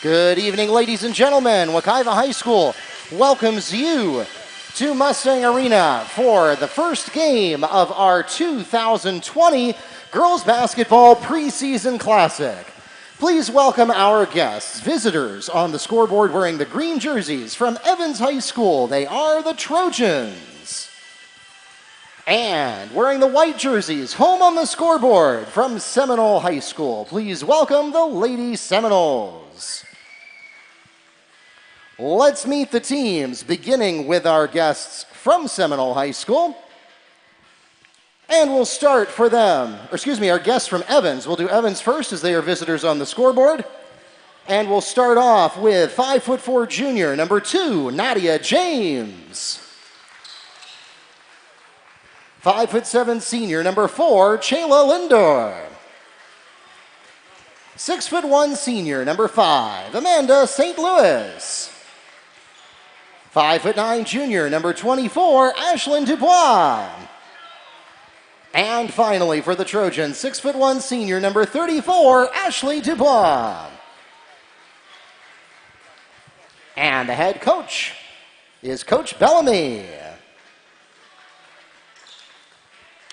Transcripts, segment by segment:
Good evening, ladies and gentlemen. Wekiva High School welcomes you to Mustang Arena for the first game of our 2020 Girls Basketball Preseason Classic. Please welcome our guests, visitors on the scoreboard wearing the green jerseys from Evans High School. They are the Trojans. And wearing the white jerseys, home on the scoreboard from Seminole High School. Please welcome the Lady Seminoles. Let's meet the teams, beginning with our guests from Seminole High School. And we'll start for them, our guests from Evans. We'll do Evans first as they are visitors on the scoreboard. And we'll start off with 5'4" junior, number 2, Nadia James. 5'7" senior, number 4, Chayla Lindor. 6'1" senior, number 5, Amanda St. Louis. 5'9" junior, number 24, Ashlyn Dubois. And finally for the Trojans, 6'1" senior, number 34, Ashley Dubois. And the head coach is Coach Bellamy.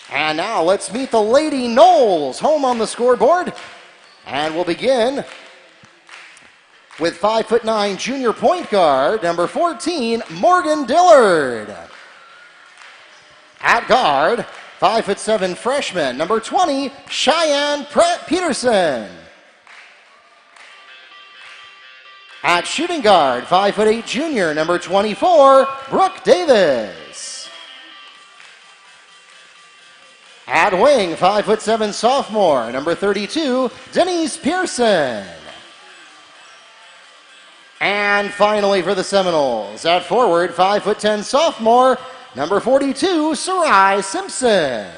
And now let's meet the Lady Noles, home on the scoreboard. And we'll begin with 5'9" junior point guard, number 14, Morgan Dillard. At guard, 5'7" freshman, number 20, Cheyenne Peterson. At shooting guard, 5'8" junior, number 24, Brooke Davis. At wing, 5'7" sophomore, number 32, Denise Pearson. And finally for the Seminoles, at forward, 5'10" sophomore, number 42, Sarai Simpson.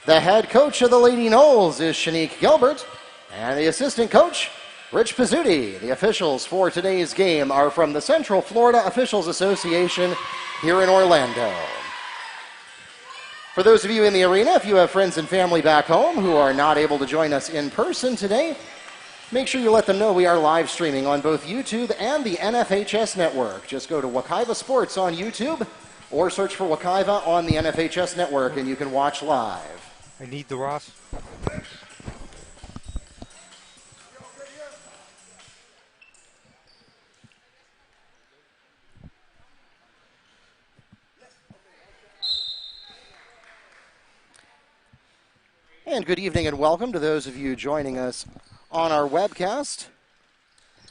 The head coach of the Lady Noles is Shanique Gilbert, and the assistant coach, Rich Pizzuti. The officials for today's game are from the Central Florida Officials Association here in Orlando. For those of you in the arena, if you have friends and family back home who are not able to join us in person today, make sure you let them know we are live streaming on both YouTube and the NFHS network. Just go to Wekiva Sports on YouTube or search for Wekiva on the NFHS network and you can watch live. I need the Ross. And good evening and welcome to those of you joining us on our webcast.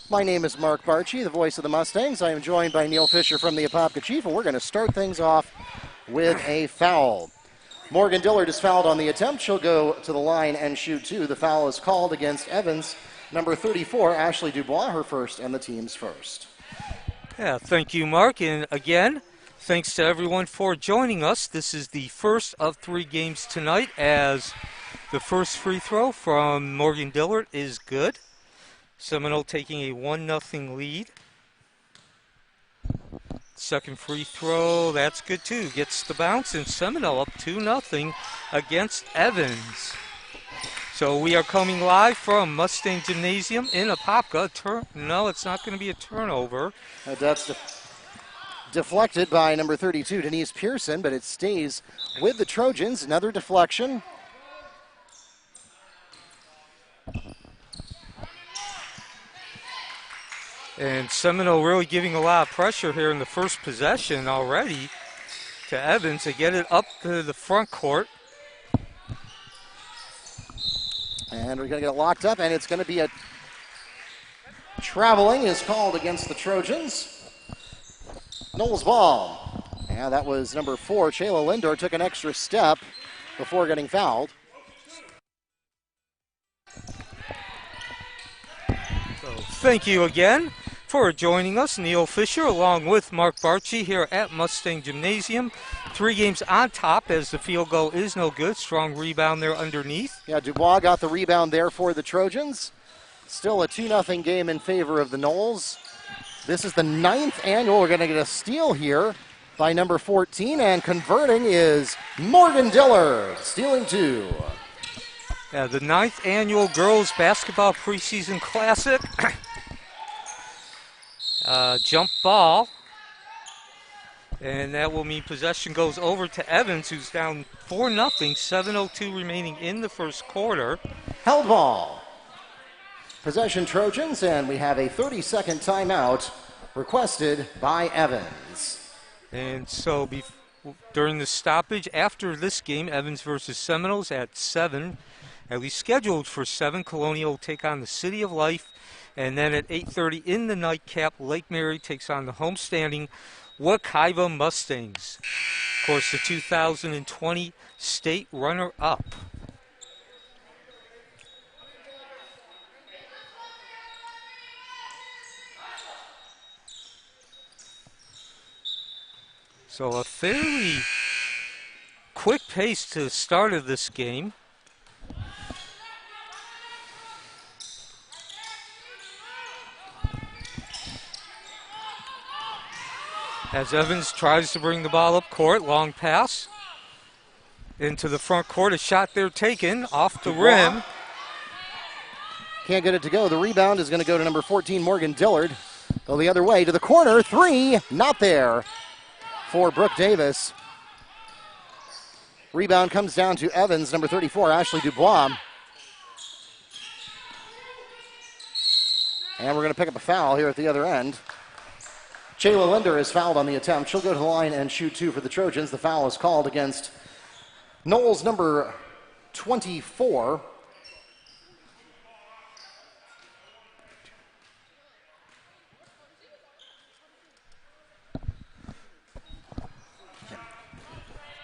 My name is Mark Barchi, the voice of the Mustangs. I am joined by Neil Fisher from the Apopka Chief, and we're going to start things off with a foul. Morgan Dillard is fouled on the attempt. She'll go to the line and shoot two. The foul is called against Evans. Number 34, Ashley Dubois, her first and the team's first. Yeah, thank you, Mark. And again, thanks to everyone for joining us. This is the first of 3 games tonight, as the first free throw from Morgan Dillard is good. Seminole taking a 1-0 lead. Second free throw, that's good too. Gets the bounce, and Seminole up 2-0 against Evans. So we are coming live from Mustang Gymnasium in Apopka. No, it's not going to be a turnover. That's deflected by number 32, Denise Pearson, but it stays with the Trojans. Another deflection. And Seminole really giving a lot of pressure here in the first possession already to Evans to get it up to the front court. And we're going to get it locked up, and it's going to be a traveling is called against the Trojans. Noles ball. Yeah, that was number 4, Chayla Lindor, took an extra step before getting fouled. So thank you again for joining us. Neil Fisher along with Mark Barchi here at Mustang Gymnasium. 3 games on top as the field goal is no good. Strong rebound there underneath. Yeah, Dubois got the rebound there for the Trojans. Still a 2-0 game in favor of the Noles. This is the 9th annual. We're going to get a steal here by number 14, and converting is Morgan Dillard, stealing 2. The 9th annual Girls Basketball Preseason Classic. Jump ball. And that will mean possession goes over to Evans, who's down 4-0, 7:02 remaining in the first quarter. Held ball. Possession Trojans, and we have a 30-second timeout requested by Evans. And so during the stoppage after this game, Evans versus Seminoles at 7, at least scheduled for 7, Colonial will take on the City of Life. And then at 8:30 in the nightcap, Lake Mary takes on the homestanding Wekiva Mustangs. Of course, the 2020 state runner-up. So a fairly quick pace to the start of this game. As Evans tries to bring the ball up court, long pass into the front court. A shot there taken off the rim. Can't get it to go. The rebound is going to go to number 14, Morgan Dillard. Go the other way to the corner. 3, not there for Brooke Davis. Rebound comes down to Evans, number 34, Ashley Dubois. And we're going to pick up a foul here at the other end. Chayla Linder is fouled on the attempt. She'll go to the line and shoot 2 for the Trojans. The foul is called against Knowles, number 24.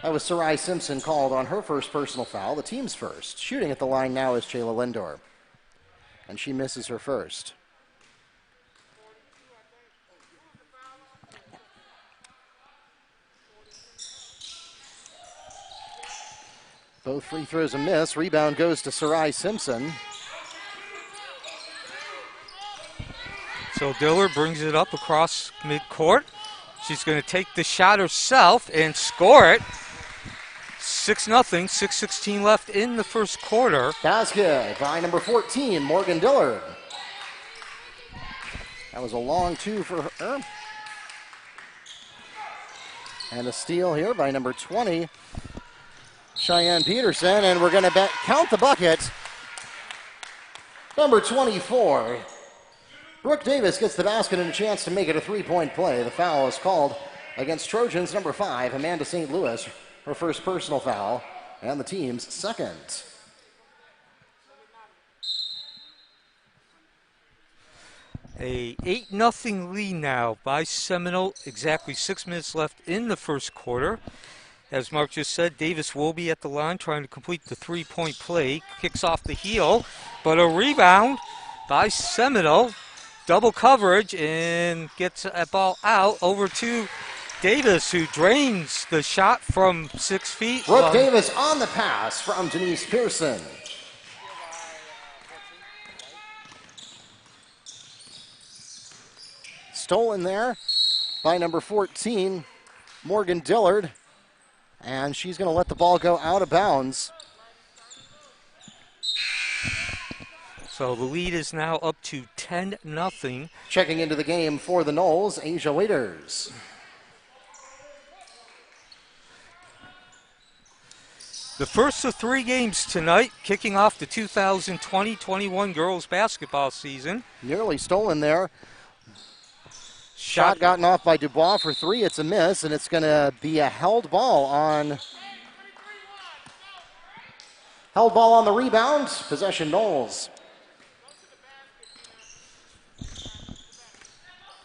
That was Sarai Simpson called on her first personal foul, the team's first. Shooting at the line now is Chayla Lindor. And she misses her first. Both free throws a miss. Rebound goes to Sarai Simpson. So Dillard brings it up across midcourt. She's going to take the shot herself and score it. 6-0, 6:16 left in the first quarter. Basket by number 14, Morgan Dillard. That was a long 2 for her. And a steal here by number 20, Cheyenne Peterson, and we're going to count the bucket. Number 24, Brooke Davis gets the basket and a chance to make it a 3-point play. The foul is called against Trojans, number 5, Amanda St. Louis, her first personal foul, and the team's second. A 8-0 lead now by Seminole. Exactly 6 minutes left in the first quarter. As Mark just said, Davis will be at the line trying to complete the 3-point play. Kicks off the heel, but a rebound by Seminole. Double coverage and gets that ball out over to Davis, who drains the shot from 6 feet. Brooke Davis on the pass from Denise Pearson. Stolen there by number 14, Morgan Dillard. And she's going to let the ball go out of bounds. So the lead is now up to 10-0. Checking into the game for the Knowles, Asia Waiters. The first of 3 games tonight, kicking off the 2020-21 girls basketball season. Nearly stolen there. Shot gotten off by Dubois for 3. It's a miss, and it's going to be a held ball on the rebound. Possession Knowles.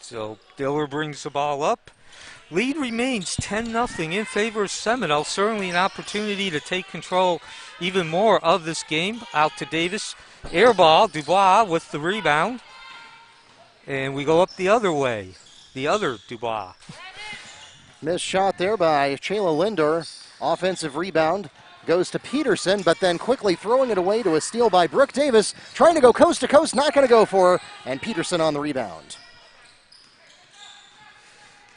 So Diller brings the ball up. Lead remains 10-0 in favor of Seminole. Certainly an opportunity to take control even more of this game. Out to Davis. Air ball. Dubois with the rebound. And we go up the other way. The other Dubois. Missed shot there by Chayla Linder. Offensive rebound goes to Peterson, but then quickly throwing it away to a steal by Brooke Davis. Trying to go coast to coast, not going to go for her. And Peterson on the rebound.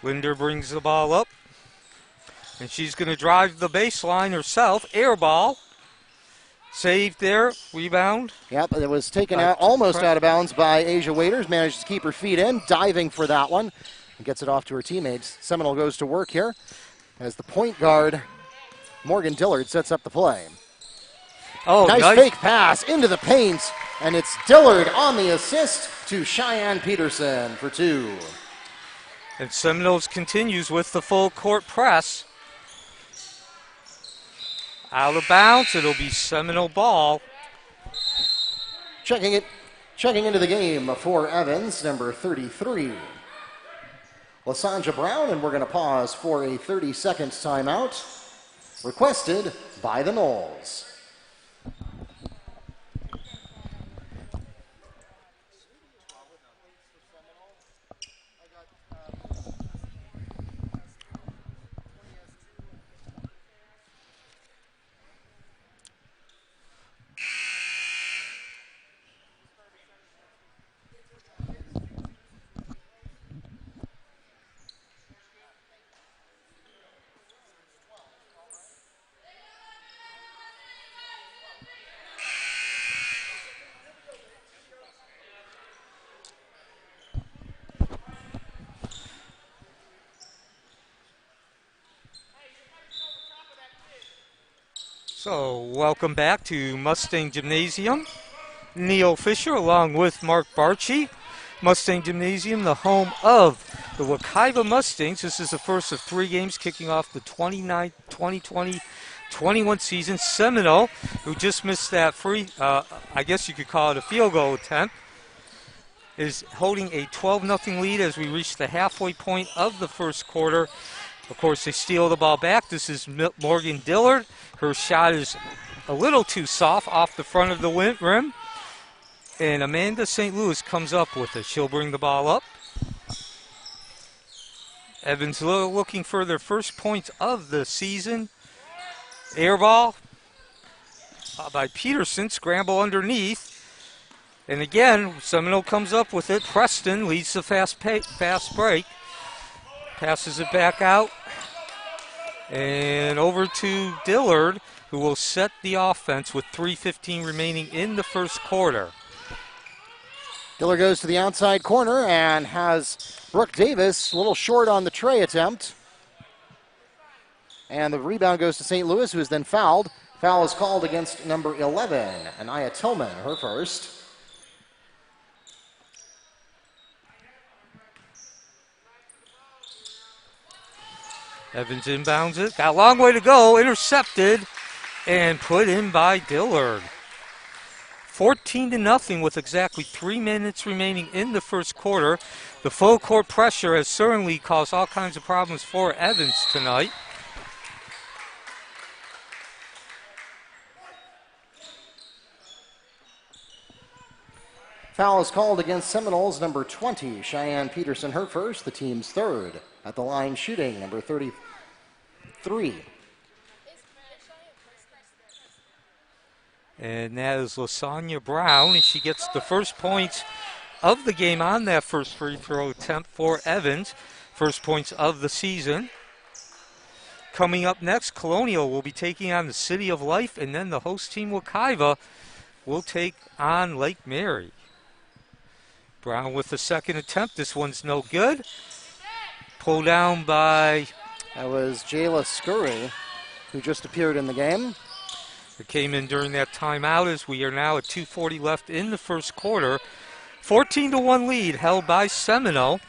Linder brings the ball up. And she's going to drive the baseline herself. Air ball. Saved there, rebound. Yep, it was taken out, almost out of bounds by Asia Waiters. Managed to keep her feet in, diving for that one. And gets it off to her teammates. Seminole goes to work here as the point guard, Morgan Dillard, sets up the play. Oh, nice fake pass into the paint, and it's Dillard on the assist to Cheyenne Peterson for 2. And Seminoles continues with the full court press. Out of bounds, it'll be Seminole ball. Checking into the game for Evans, number 33. Lasanja Brown, and we're going to pause for a 30-second timeout, requested by the Noles. So, welcome back to Mustang Gymnasium. Neil Fisher along with Mark Barchi. Mustang Gymnasium, the home of the Wekiva Mustangs. This is the first of 3 games kicking off the 2020-21 season. Seminole, who just missed that I guess you could call it a field goal attempt, is holding a 12-0 lead as we reach the halfway point of the first quarter. Of course, they steal the ball back. This is Morgan Dillard. Her shot is a little too soft off the front of the rim. And Amanda St. Louis comes up with it. She'll bring the ball up. Evans looking for their first points of the season. Air ball by Peterson. Scramble underneath. And again, Seminole comes up with it. Preston leads the fast break. Passes it back out. And over to Dillard, who will set the offense with 3:15 remaining in the first quarter. Dillard goes to the outside corner and has Brooke Davis a little short on the tray attempt. And the rebound goes to St. Louis, who is then fouled. Foul is called against number 11, Anaya Tillman, her first. Evans inbounds it. Got a long way to go. Intercepted and put in by Dillard. 14-0 with exactly 3 minutes remaining in the first quarter. The full court pressure has certainly caused all kinds of problems for Evans tonight. Foul is called against Seminoles, number 20, Cheyenne Peterson, her first, the team's third. At the line shooting, number 33. And that is Lasanya Brown. She gets the first points of the game on that first free throw attempt for Evans. First points of the season. Coming up next, Colonial will be taking on the City of Life, and then the host team, Wekiva, will take on Lake Mary. Brown with the second attempt. This one's no good. Pulled down by... That was Jayla Scurry, who just appeared in the game. It came in during that timeout as we are now at 2:40 left in the first quarter. 14-1 lead held by Seminole.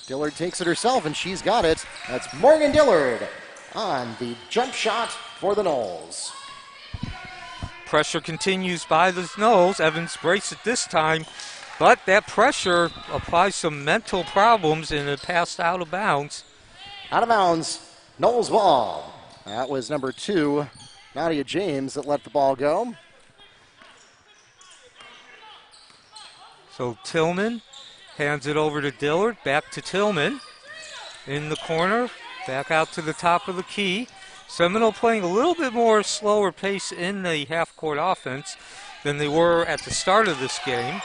Dillard takes it herself, and she's got it. That's Morgan Dillard on the jump shot for the Noles. Pressure continues by the Noles. Evans breaks it this time, but that pressure applies some mental problems and it passed out of bounds. Out of bounds, Noles ball. That was number 2, Nadia James, that let the ball go. So Tillman hands it over to Dillard. Back to Tillman. In the corner. Back out to the top of the key. Seminole playing a little bit more slower pace in the half-court offense than they were at the start of this game.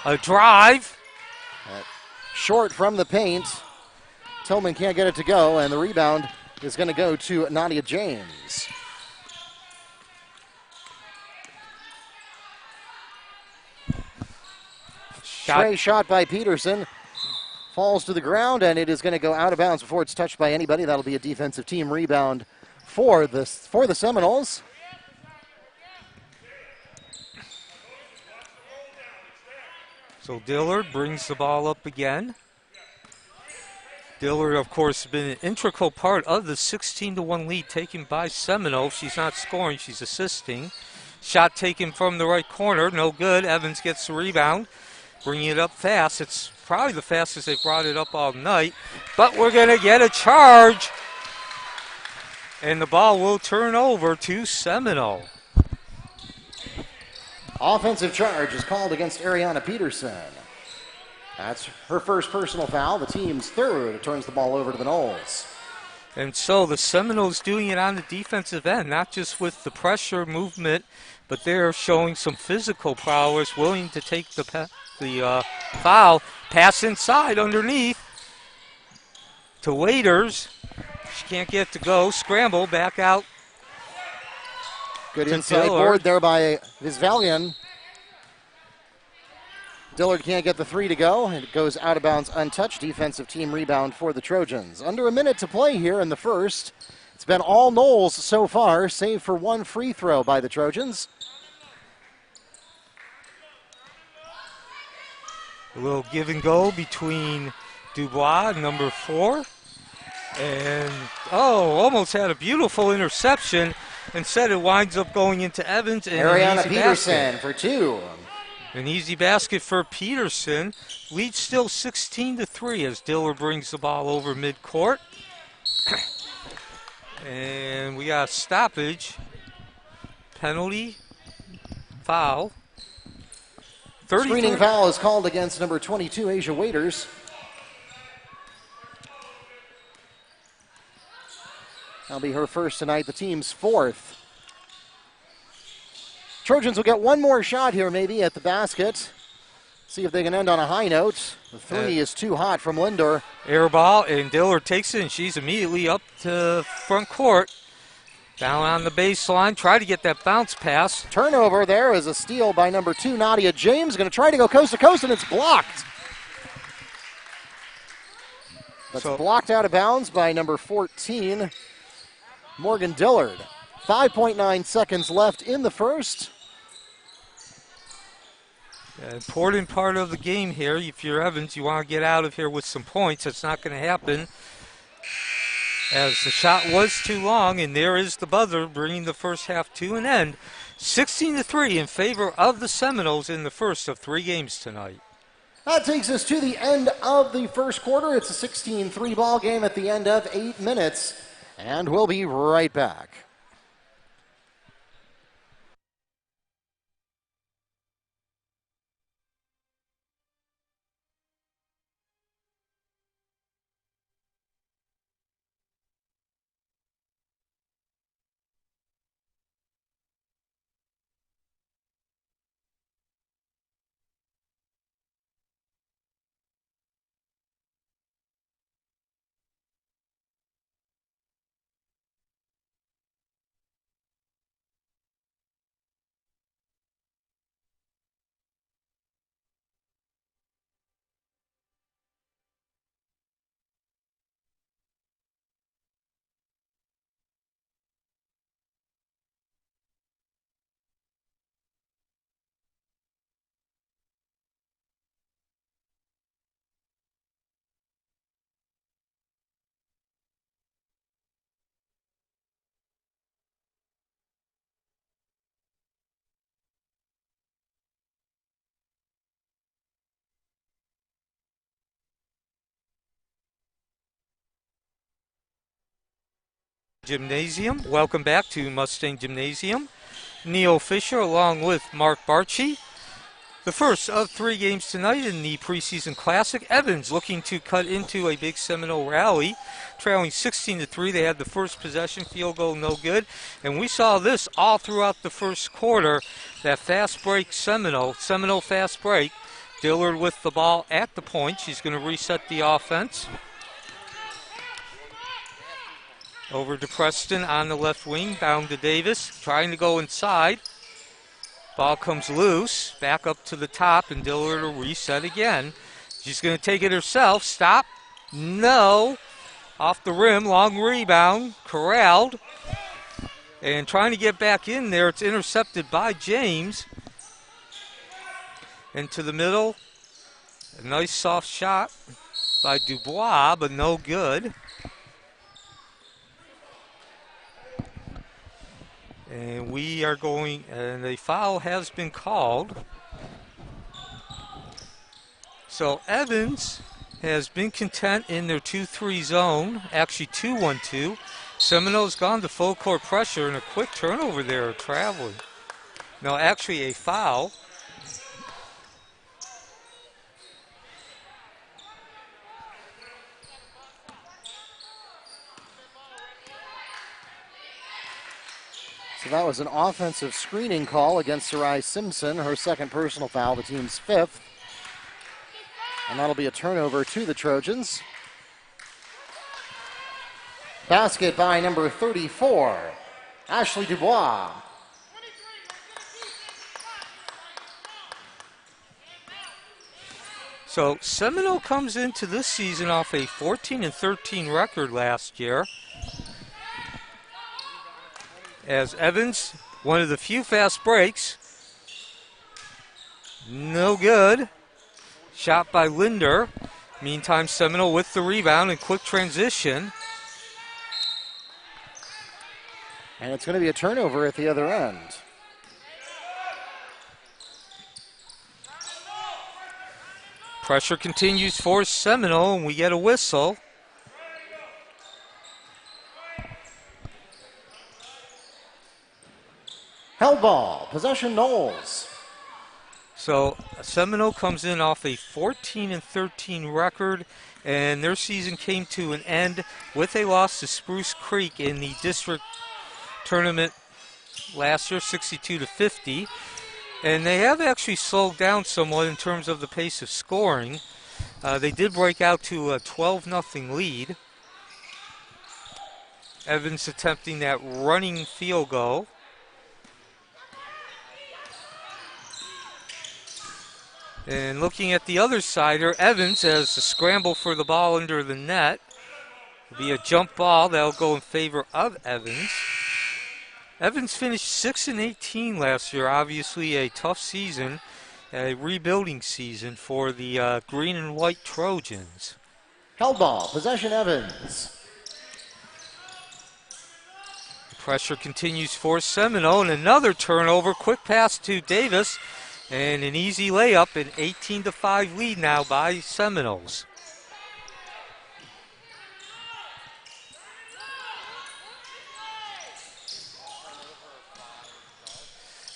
A drive. Short from the paint. Tillman can't get it to go, and the rebound is going to go to Nadia James. Stray shot by Peterson. Falls to the ground, and it is going to go out of bounds before it's touched by anybody. That'll be a defensive team rebound for the Seminoles. So Dillard brings the ball up again. Dillard, of course, has been an integral part of the 16-1 lead taken by Seminole. She's not scoring, she's assisting. Shot taken from the right corner, no good. Evans gets the rebound, bringing it up fast. It's probably the fastest they've brought it up all night. But we're going to get a charge, and the ball will turn over to Seminole. Offensive charge is called against Ariana Peterson. That's her first personal foul, the team's third. It turns the ball over to the Noles. And so the Seminoles doing it on the defensive end, not just with the pressure movement, but they're showing some physical prowess, willing to take the foul. Pass inside underneath to Waiters. She can't get to go. Scramble back out. Good inside board there by Visvalian. Dillard can't get the three to go, and it goes out of bounds untouched. Defensive team rebound for the Trojans. Under a minute to play here in the first. It's been all Noles so far, save for one free throw by the Trojans. A little give and go between Dubois, number 4. And, almost had a beautiful interception. Instead, it winds up going into Evans. And Ariana Peterson for 2. An easy basket for Peterson. Lead still 16-3 as Dillard brings the ball over midcourt. And we got a stoppage. Penalty. Foul. Screening foul is called against number 22, Asia Waiters. That'll be her first tonight, the team's fourth. Trojans will get one more shot here maybe at the basket. See if they can end on a high note. The three is too hot from Lindor. Air ball, and Dillard takes it, and she's immediately up to front court. Down on the baseline, try to get that bounce pass. Turnover there is a steal by number 2, Nadia James. Going to try to go coast to coast, and it's blocked. That's blocked out of bounds by number 14, Morgan Dillard. 5.9 seconds left in the first. Important part of the game here. If you're Evans, you want to get out of here with some points. That's not going to happen, as the shot was too long, and there is the buzzer, bringing the first half to an end. 16-3 in favor of the Seminoles in the first of 3 games tonight. That takes us to the end of the first quarter. It's a 16-3 ball game at the end of 8 minutes, and we'll be right back. Gymnasium. Welcome back to Mustang Gymnasium. Neil Fisher along with Mark Barchi. The first of 3 games tonight in the preseason classic. Evans looking to cut into a big Seminole rally. Trailing 16-3. They had the first possession, field goal no good. And we saw this all throughout the first quarter. That fast break Seminole fast break. Dillard with the ball at the point. She's going to reset the offense. Over to Preston on the left wing, down to Davis, trying to go inside. Ball comes loose, back up to the top, and Dillard will reset again. She's going to take it herself. Stop. No. Off the rim, long rebound, corralled. And trying to get back in there, it's intercepted by James. Into the middle. A nice soft shot by Dubois, but no good. And we are going, and a foul has been called. So Evans has been content in their 2-3 zone, actually 2-1-2. Seminoles gone to full court pressure and a quick turnover there, traveling. No, actually a foul. So that was an offensive screening call against Sarai Simpson, her second personal foul, the team's fifth. And that'll be a turnover to the Trojans. Basket by number 34, Ashley Dubois. So Seminole comes into this season off a 14-13 record last year. As Evans, one of the few fast breaks. No good. Shot by Linder. Meantime, Seminole with the rebound and quick transition. And it's going to be a turnover at the other end. Pressure continues for Seminole, and we get a whistle. Held ball, possession Noles. So Seminole comes in off a 14-13 record, and their season came to an end with a loss to Spruce Creek in the district tournament last year, 62-50. And they have actually slowed down somewhat in terms of the pace of scoring. They did break out to a 12-0 lead. Evans attempting that running field goal. And looking at the other side here, Evans has a scramble for the ball under the net. It'll be a jump ball that'll go in favor of Evans. Evans finished 6-18 last year, obviously a tough season, a rebuilding season for the green and white Trojans. Held ball, possession Evans. Pressure continues for Seminole, and another turnover, quick pass to Davis, and an easy layup, an 18-5 lead now by Seminoles.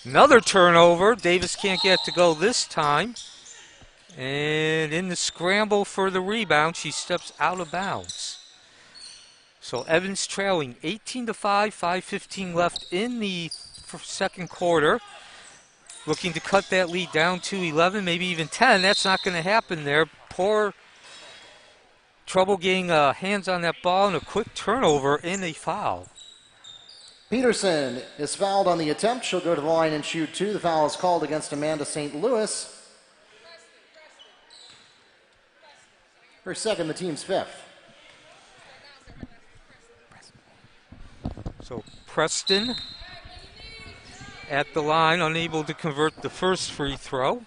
Another turnover. Davis can't get to go this time. And in the scramble for the rebound, she steps out of bounds. So Evans trailing 18-5, 5:15 left in the second quarter. Looking to cut that lead down to 11, maybe even 10. That's not going to happen there. Poor trouble getting hands on that ball, and a quick turnover and a foul. Peterson is fouled on the attempt. She'll go to the line and shoot two. The foul is called against Amanda St. Louis. Her second, the team's fifth. So Preston at the line, unable to convert the first free throw.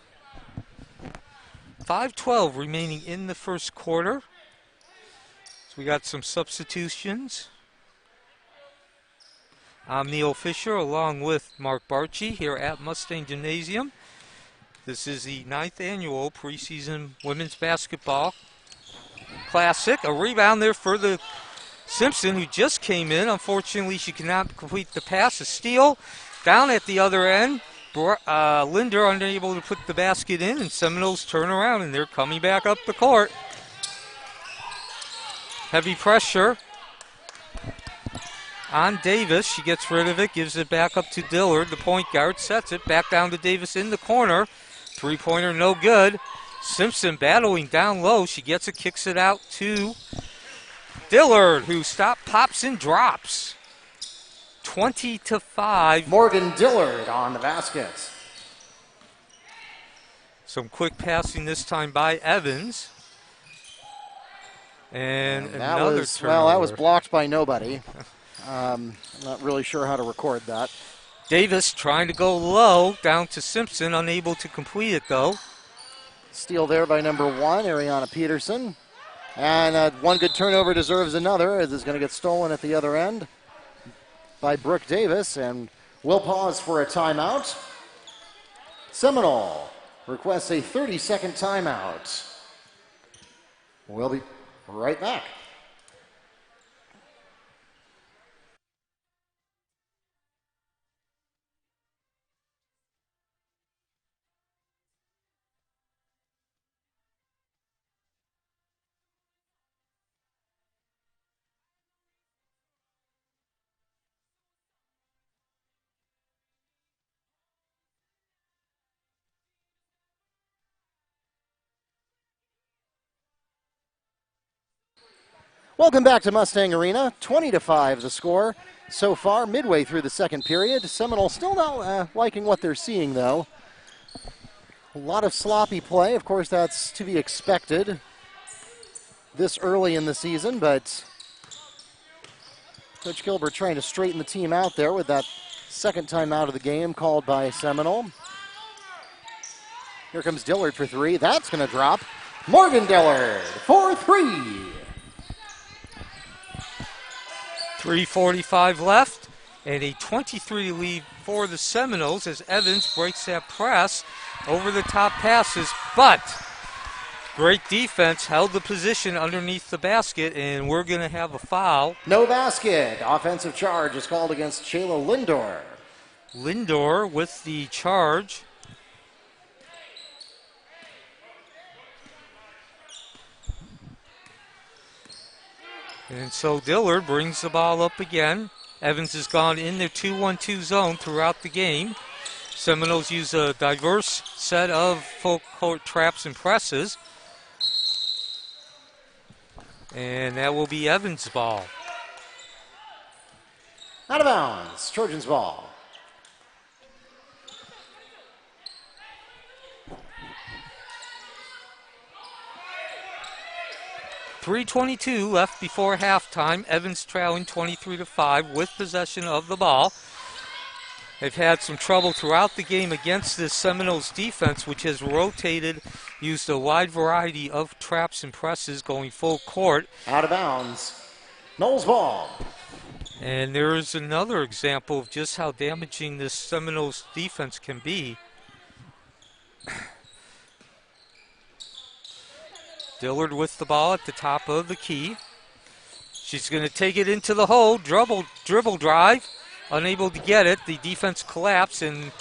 5:12 remaining in the first quarter. So we got some substitutions. I'm Neil Fisher along with Mark Barchi here at Mustang Gymnasium. This is the 9th annual preseason women's basketball classic. A rebound there for the Simpson, who just came in. Unfortunately, she cannot complete the pass. A steal down at the other end. Linder unable to put the basket in, and Seminoles turn around, and they're coming back up the court. Heavy pressure on Davis. She gets rid of it, gives it back up to Dillard, the point guard, sets it back down to Davis in the corner. Three-pointer no good. Simpson battling down low. She gets it, kicks it out to Dillard, who pops and drops. 20-5. Morgan Dillard on the basket. Some quick passing this time by Evans. And another turnover. Well, that was blocked by nobody. I'm not really sure how to record that. Davis trying to go low, down to Simpson, unable to complete it though. Steal there by number 1, Ariana Peterson. And one good turnover deserves another, as it's going to get stolen at the other end by Brooke Davis. And we'll pause for a timeout. Seminole requests a 30-second timeout. We'll be right back. Welcome back to Mustang Arena. 20-5 the score so far, midway through the second period. Seminole still not liking what they're seeing, though. A lot of sloppy play. Of course, that's to be expected this early in the season, but Coach Gilbert trying to straighten the team out there with that second time out of the game called by Seminole. Here comes Dillard for 3. That's going to drop. Morgan Dillard for 3. 3:45 left, and a 23 lead for the Seminoles as Evans breaks that press over the top passes, but great defense, held the position underneath the basket, and we're going to have a foul. No basket. Offensive charge is called against Shayla Lindor. Lindor with the charge. And so Dillard brings the ball up again. Evans has gone in their 2-1-2 zone throughout the game. Seminoles use a diverse set of full court traps and presses. And that will be Evans' ball. Out of bounds. Trojans ball. .322 left before halftime. Evans trailing 23-5 with possession of the ball. They've had some trouble throughout the game against this Seminoles defense, which has rotated, used a wide variety of traps and presses going full court. Out of bounds. Knowles ball. And there is another example of just how damaging this Seminoles defense can be. Dillard with the ball at the top of the key. She's going to take it into the hole, dribble drive, unable to get it. The defense collapsed, and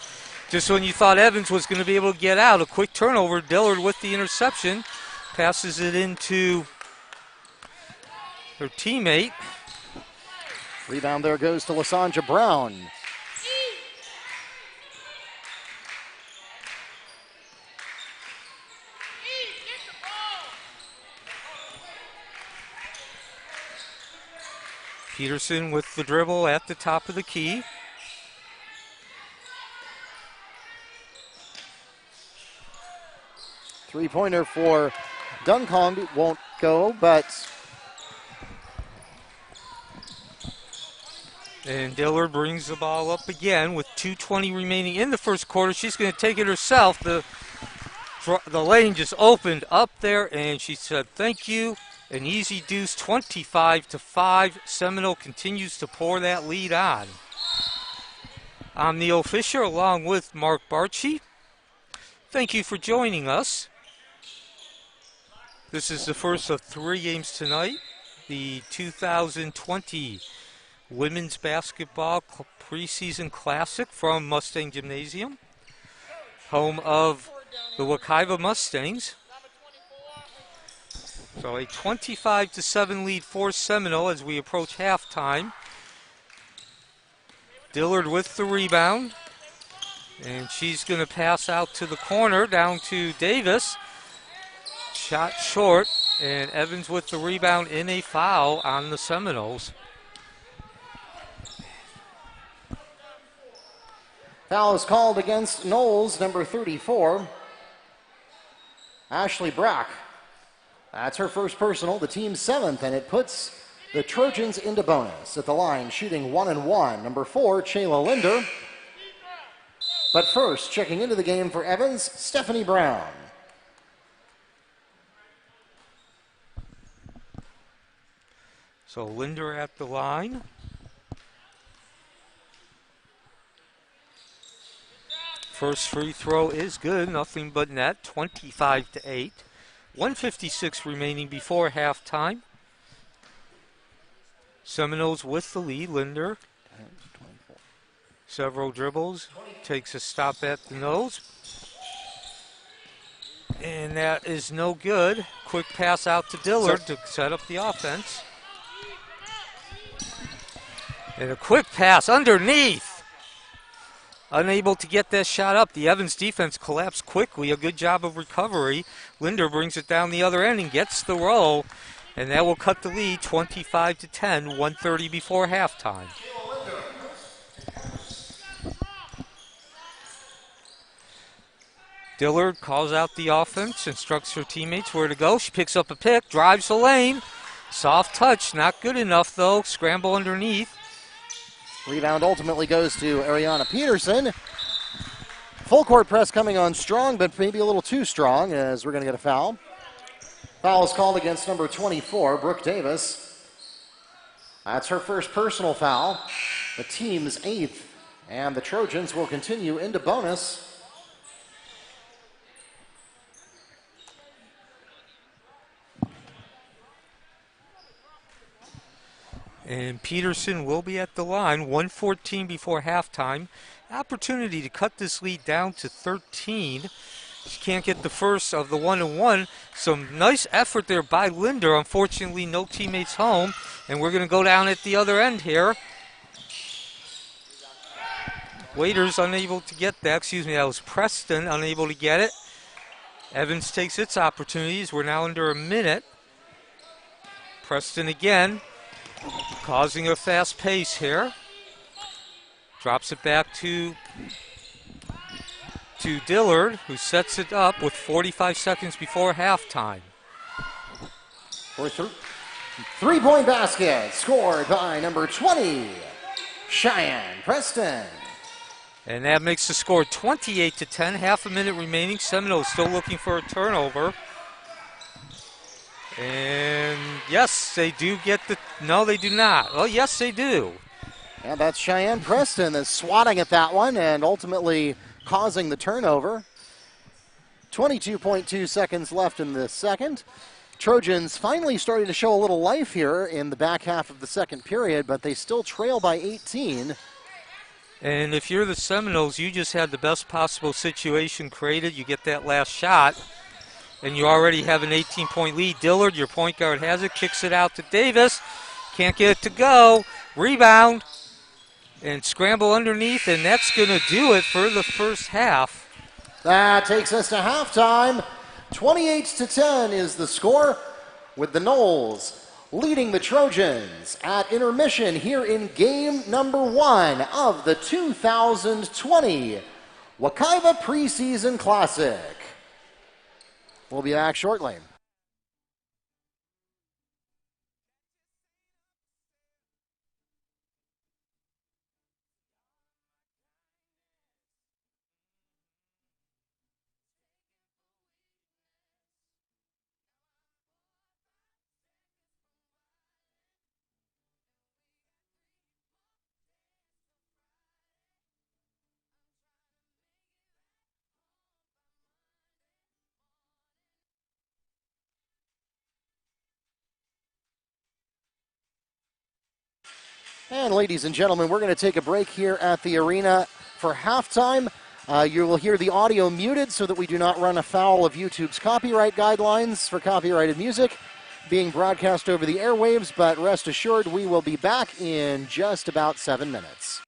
just when you thought Evans was going to be able to get out, a quick turnover. Dillard with the interception, passes it into her teammate. Rebound there goes to Lysandra Brown. Peterson with the dribble at the top of the key. Three-pointer for Duncombe won't go, but... And Dillard brings the ball up again with 2:20 remaining in the first quarter. She's going to take it herself. The lane just opened up there, and she said, thank you. An easy deuce, 25-5. Seminole continues to pour that lead on. I'm Neil Fisher along with Mark Barchi. Thank you for joining us. This is the first of 3 games tonight. The 2020 Women's Basketball Preseason Classic from Mustang Gymnasium, home of the Wekiva Mustangs. So a 25-7 lead for Seminole as we approach halftime. Dillard with the rebound. And she's going to pass out to the corner, down to Davis. Shot short, and Evans with the rebound in a foul on the Seminoles. Foul is called against Knowles, number 34. Ashley Brock. That's her first personal, the team's 7th, and it puts the Trojans into bonus. At the line, shooting 1-1, number 4, Chayla Linder. But first, checking into the game for Evans, Stephanie Brown. So Linder at the line. First free throw is good, nothing but net, 25-8. 1:56 remaining before halftime. Seminoles with the lead. Linder, several dribbles, takes a stop at the nose. And that is no good. Quick pass out to Dillard to set up the offense. And a quick pass underneath. Unable to get that shot up. The Evans defense collapsed quickly. A good job of recovery. Linder brings it down the other end and gets the roll. And that will cut the lead 25-10, 1:30 before halftime. Dillard calls out the offense, instructs her teammates where to go. She picks up a pick, drives the lane. Soft touch, not good enough though. Scramble underneath. Rebound ultimately goes to Ariana Peterson. Full court press coming on strong, but maybe a little too strong as we're going to get a foul. Foul is called against number 24, Brooke Davis. That's her first personal foul, the team's 8th, and the Trojans will continue into bonus. And Peterson will be at the line, 1:14 before halftime. Opportunity to cut this lead down to 13. She can't get the first of the 1-1. Some nice effort there by Linder. Unfortunately, no teammates home. And we're going to go down at the other end here. Waiters unable to get that. That was Preston unable to get it. Evans takes its opportunities. We're now under a minute. Preston again, causing a fast pace here. Drops it back to Dillard, who sets it up with 45 seconds before halftime. For three-point basket scored by number 20, Cheyenne Preston. And that makes the score 28-10, half a minute remaining. Seminoles still looking for a turnover. And yes, they do get no, they do not. Oh, yes, they do. Yeah, that's Cheyenne Preston that's swatting at that one and ultimately causing the turnover. 22.2 seconds left in the second. Trojans finally starting to show a little life here in the back half of the second period, but they still trail by 18. And if you're the Seminoles, you just had the best possible situation created. You get that last shot, and you already have an 18-point lead. Dillard, your point guard, has it, kicks it out to Davis. Can't get it to go. Rebound. And scramble underneath, and that's going to do it for the first half. That takes us to halftime. 28-10 is the score, with the Noles leading the Trojans at intermission here in game number 1 of the 2020 Wekiva Preseason Classic. We'll be back shortly. And ladies and gentlemen, we're going to take a break here at the arena for halftime. You will hear the audio muted so that we do not run afoul of YouTube's copyright guidelines for copyrighted music being broadcast over the airwaves, but rest assured we will be back in just about 7 minutes.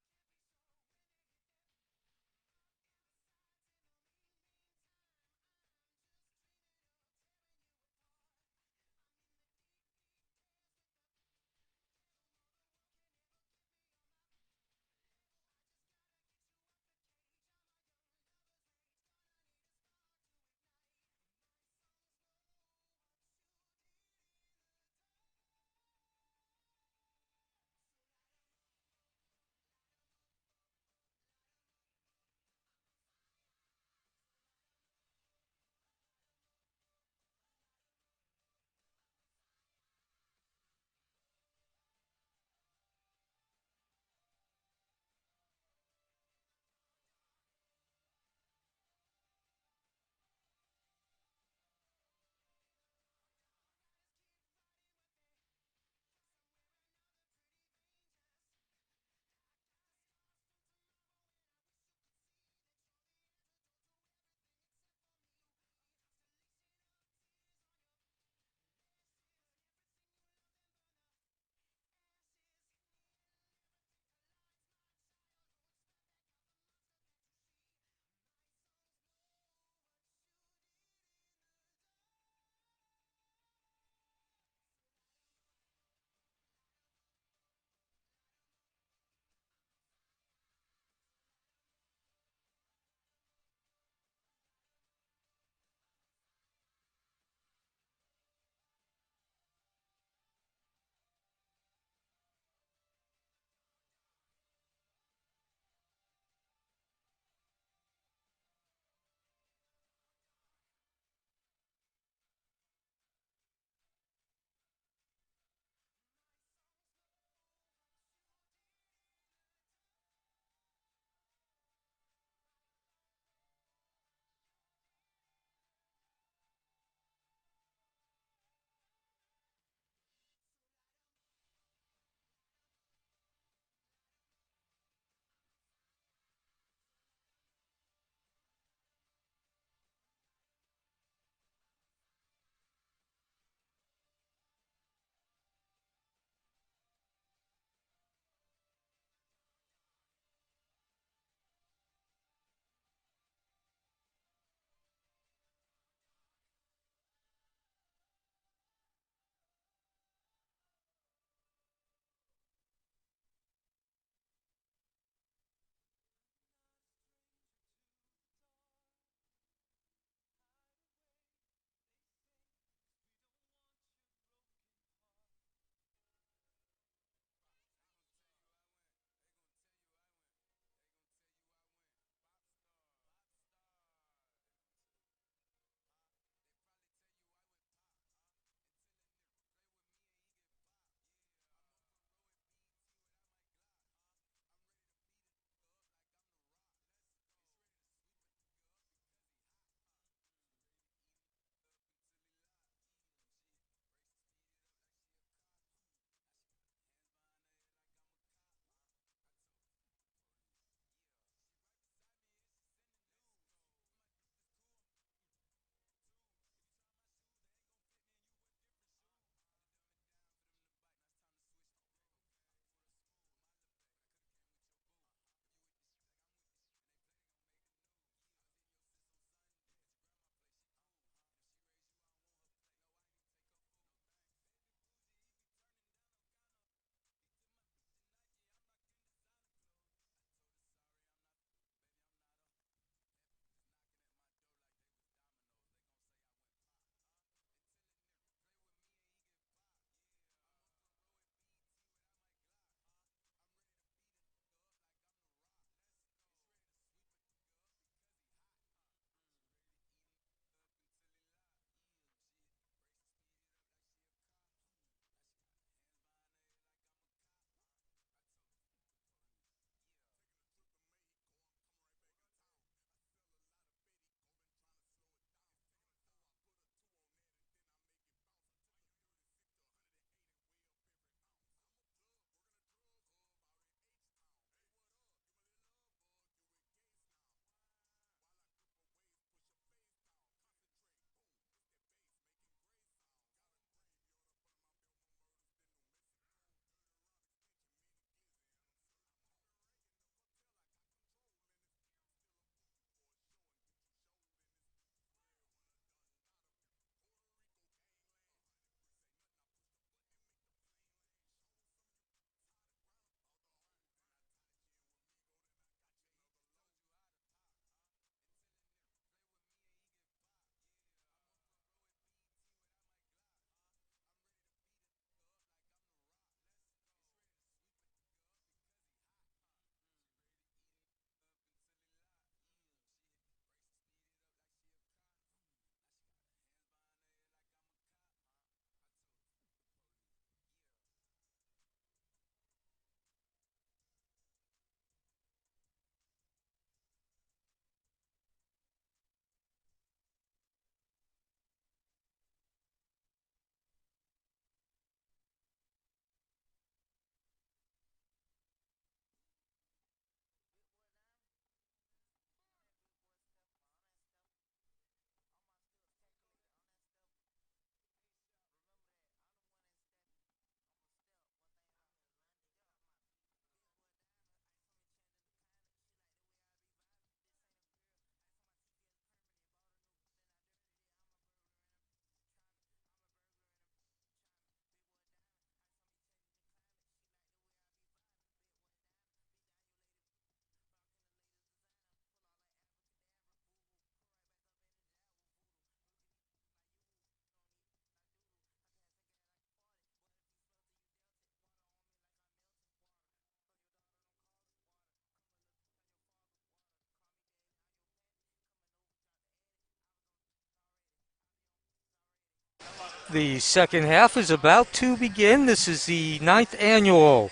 The second half is about to begin. This is the 9th annual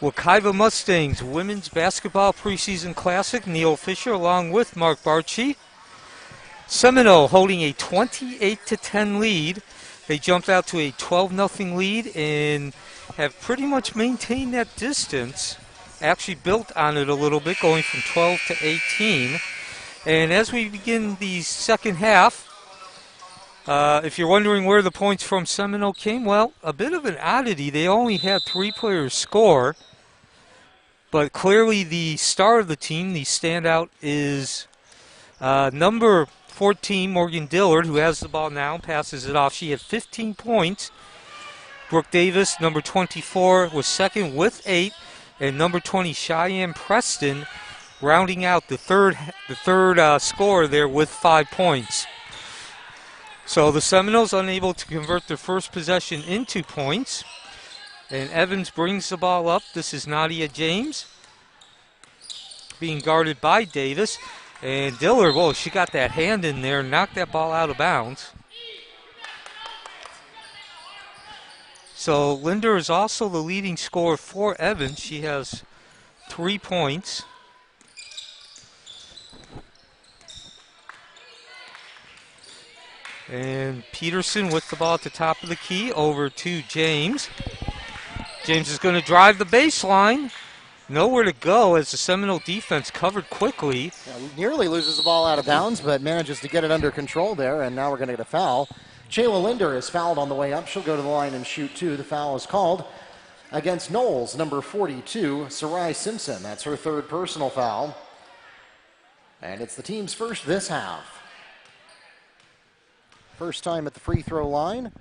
Wekiva Mustangs Women's Basketball Preseason Classic. Neil Fisher along with Mark Barchi. Seminole holding a 28-10 lead. They jumped out to a 12-0 lead and have pretty much maintained that distance. Actually built on it a little bit, going from 12 to 18. And as we begin the second half, if you're wondering where the points from Seminole came, well, a bit of an oddity. They only had 3 players score, but clearly the star of the team, the standout, is number 14, Morgan Dillard, who has the ball now, passes it off. She had 15 points. Brooke Davis, number 24, was second with 8, and number 20, Cheyenne Preston, rounding out the third scorer there with 5 points. So the Seminoles unable to convert their first possession into points. And Evans brings the ball up. This is Nadia James being guarded by Davis. And Dillard, whoa, she got that hand in there and knocked that ball out of bounds. So Linder is also the leading scorer for Evans. She has 3 points. And Peterson with the ball at the top of the key over to James. James is going to drive the baseline. Nowhere to go as the Seminole defense covered quickly. Yeah, nearly loses the ball out of bounds, but manages to get it under control there, and now we're going to get a foul. Shayla Linder is fouled on the way up. She'll go to the line and shoot 2. The foul is called against Knowles, number 42, Sarai Simpson. That's her 3rd personal foul. And it's the team's first this half. First time at the free throw line.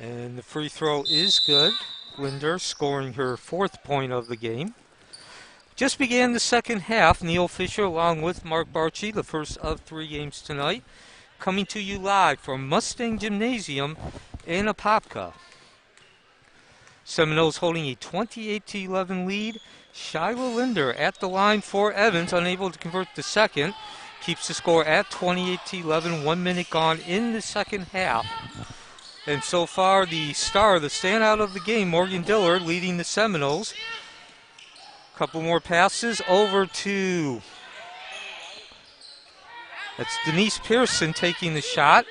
And the free throw is good. Linder scoring her 4th point of the game. Just began the second half. Neil Fisher along with Mark Barchi, the first of 3 games tonight. Coming to you live from Mustang Gymnasium in Apopka. Seminoles holding a 28-11 lead. Shyla Linder at the line for Evans, unable to convert the second. Keeps the score at 28-11, 1 minute gone in the second half. And so far, the star, the standout of the game, Morgan Dillard, leading the Seminoles. Couple more passes over to, that's Denise Pearson taking the shot.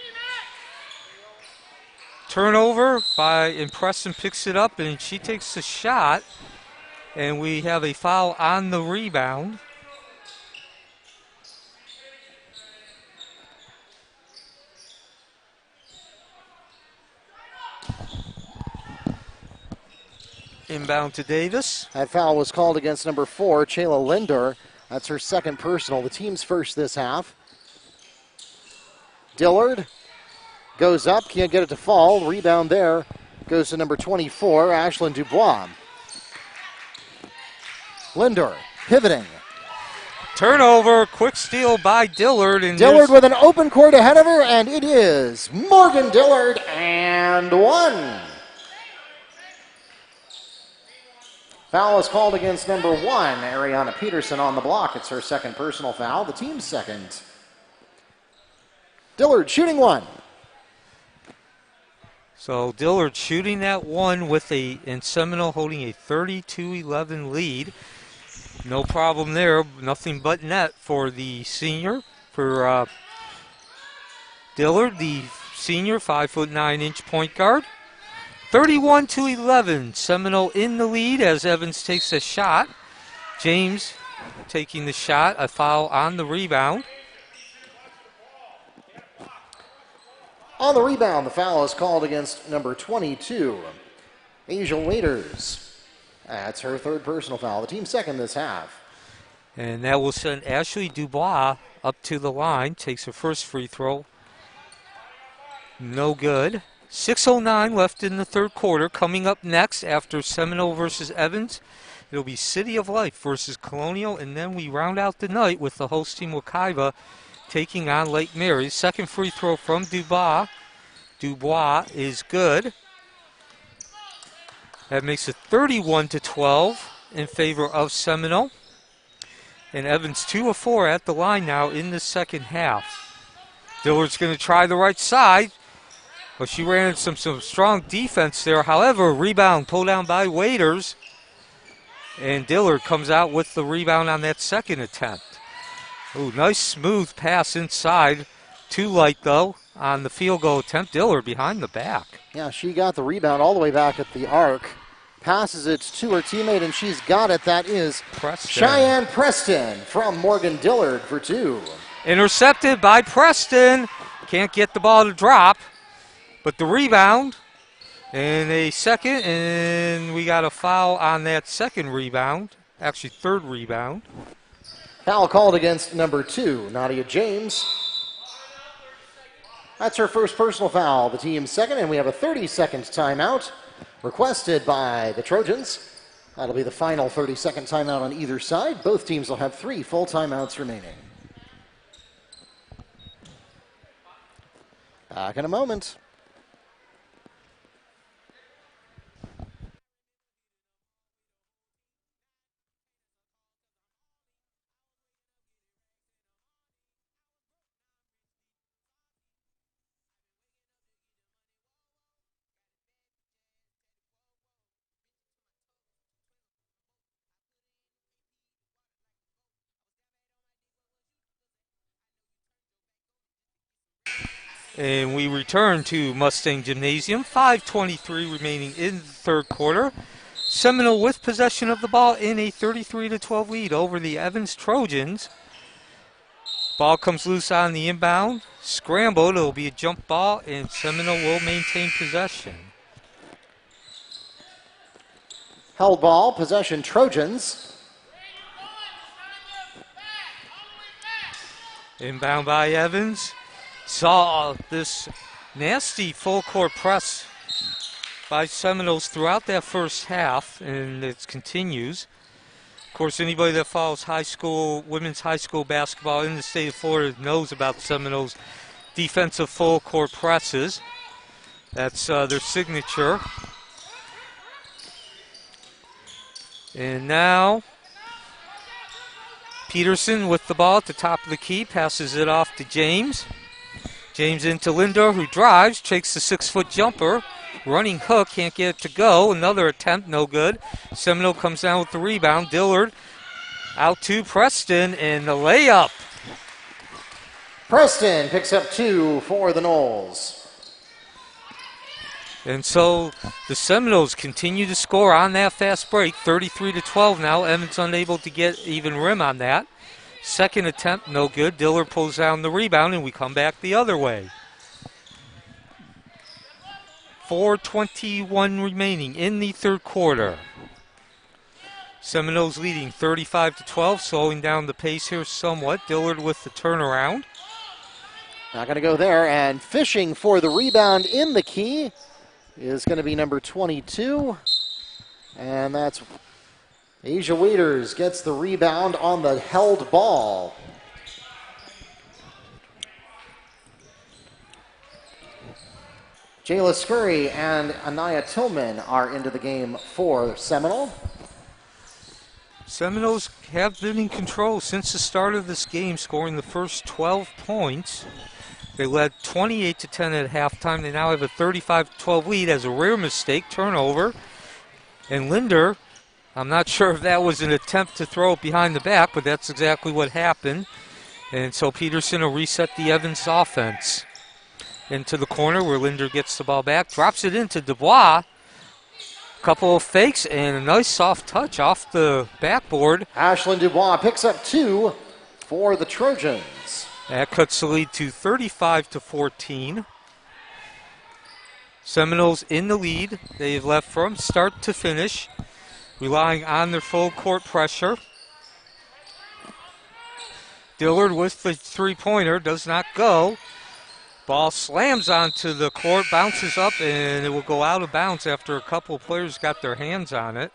Turnover by Preston picks it up, and she takes the shot. And we have a foul on the rebound. Inbound to Davis. That foul was called against number 4, Shayla Linder. That's her 2nd personal, the team's first this half. Dillard goes up, can't get it to fall. Rebound there goes to number 24, Ashlyn Dubois. Linder pivoting. Turnover, quick steal by Dillard. And Dillard with an open court ahead of her, and it is Morgan Dillard and 1. Foul is called against number 1, Ariana Peterson on the block. It's her 2nd personal foul, the team's 2nd. Dillard shooting 1. So Dillard shooting that 1 with and Seminole holding a 32-11 lead. No problem there. Nothing but net for the senior. For Dillard, the senior, 5'9" point guard. 31-11. Seminole in the lead as Evans takes a shot. James taking the shot. A foul on the rebound. On the rebound, the foul is called against number 22, Asia Waiters. That's her 3rd personal foul, the team's 2nd this half. And that will send Ashley Dubois up to the line. Takes her first free throw. No good. 6:09 left in the 3rd quarter. Coming up next after Seminole versus Evans, it'll be City of Life versus Colonial. And then we round out the night with the host team Wekiva taking on Lake Mary. 2nd free throw from Dubois. Dubois is good. That makes it 31-12 in favor of Seminole. And Evans 2 of 4 at the line now in the second half. Dillard's going to try the right side. But she ran some strong defense there. However, rebound pulled down by Waiters. And Dillard comes out with the rebound on that second attempt. Ooh, nice smooth pass inside. Too light, though, on the field goal attempt. Dillard behind the back. Yeah, she got the rebound all the way back at the arc. Passes it to her teammate, and she's got it. That is Preston. Cheyenne Preston from Morgan Dillard for 2. Intercepted by Preston. Can't get the ball to drop. But the rebound and a second, and we got a foul on that second rebound. Actually, third rebound. Foul called against number 2, Nadia James. That's her first personal foul, the team's second, and we have a 30-second timeout requested by the Trojans. That'll be the final 30-second timeout on either side. Both teams will have 3 full timeouts remaining. Back in a moment. And we return to Mustang Gymnasium. 5:23 remaining in the third quarter. Seminole with possession of the ball in a 33-12 lead over the Evans Trojans. Ball comes loose on the inbound. Scrambled. It'll be a jump ball, and Seminole will maintain possession. Held ball, possession Trojans. Inbound by Evans. Saw this nasty full court press by Seminoles throughout that first half, and it continues. Of course, anybody that follows women's high school basketball in the state of Florida knows about Seminoles' defensive full court presses. That's their signature. And now Peterson with the ball at the top of the key, passes it off to James. James into Linder, who drives, takes the 6-foot jumper. Running hook, can't get it to go. Another attempt, no good. Seminole comes down with the rebound. Dillard out to Preston, and the layup. Preston picks up 2 for the Noles. And so the Seminoles continue to score on that fast break. 33-12 now. Evans unable to get even rim on that. Second attempt, no good. Dillard pulls down the rebound, and we come back the other way. 4:21 remaining in the third quarter. Seminoles leading 35-12, slowing down the pace here somewhat. Dillard with the turnaround. Not going to go there, and fishing for the rebound in the key is going to be number 22, and that's Asia Waiters gets the rebound on the held ball. Jayla Scurry and Anaya Tillman are into the game for Seminole. Seminoles have been in control since the start of this game, scoring the first 12 points. They led 28-10 at halftime. They now have a 35-12 lead as a rare mistake, turnover. And Linder, I'm not sure if that was an attempt to throw it behind the back, but that's exactly what happened. And so Peterson will reset the Evans offense. Into the corner where Linder gets the ball back, drops it into Dubois. Couple of fakes and a nice soft touch off the backboard. Ashlyn Dubois picks up 2 for the Trojans. That cuts the lead to 35-14. Seminoles in the lead. They've left from start to finish, relying on their full court pressure. Dillard with the three-pointer, does not go. Ball slams onto the court, bounces up, and it will go out of bounds after a couple of players got their hands on it,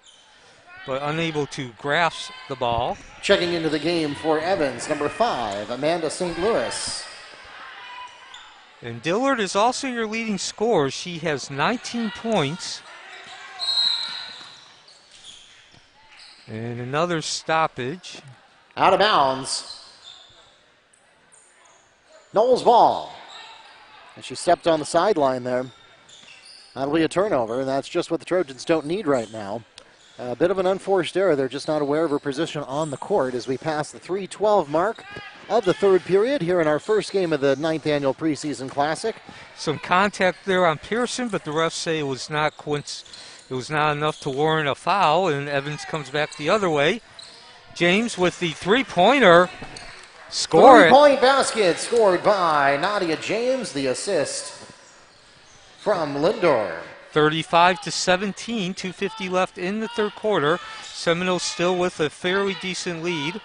but unable to grasp the ball. Checking into the game for Evans, number 5, Amanda St. Louis. And Dillard is also your leading scorer. She has 19 points. And another stoppage. Out of bounds. Knowles ball. And she stepped on the sideline there. That'll be a turnover, and that's just what the Trojans don't need right now. A bit of an unforced error. They're just not aware of her position on the court as we pass the 3:12 mark of the third period here in our first game of the 9th Annual Preseason Classic. Some contact there on Pearson, but the refs say it was not enough to warrant a foul, and Evans comes back the other way. James with the three-pointer. Score it. Three-point basket scored by Nadia James. The assist from Lindor. 35-17, 2:50 left in the third quarter. Seminoles still with a fairly decent lead.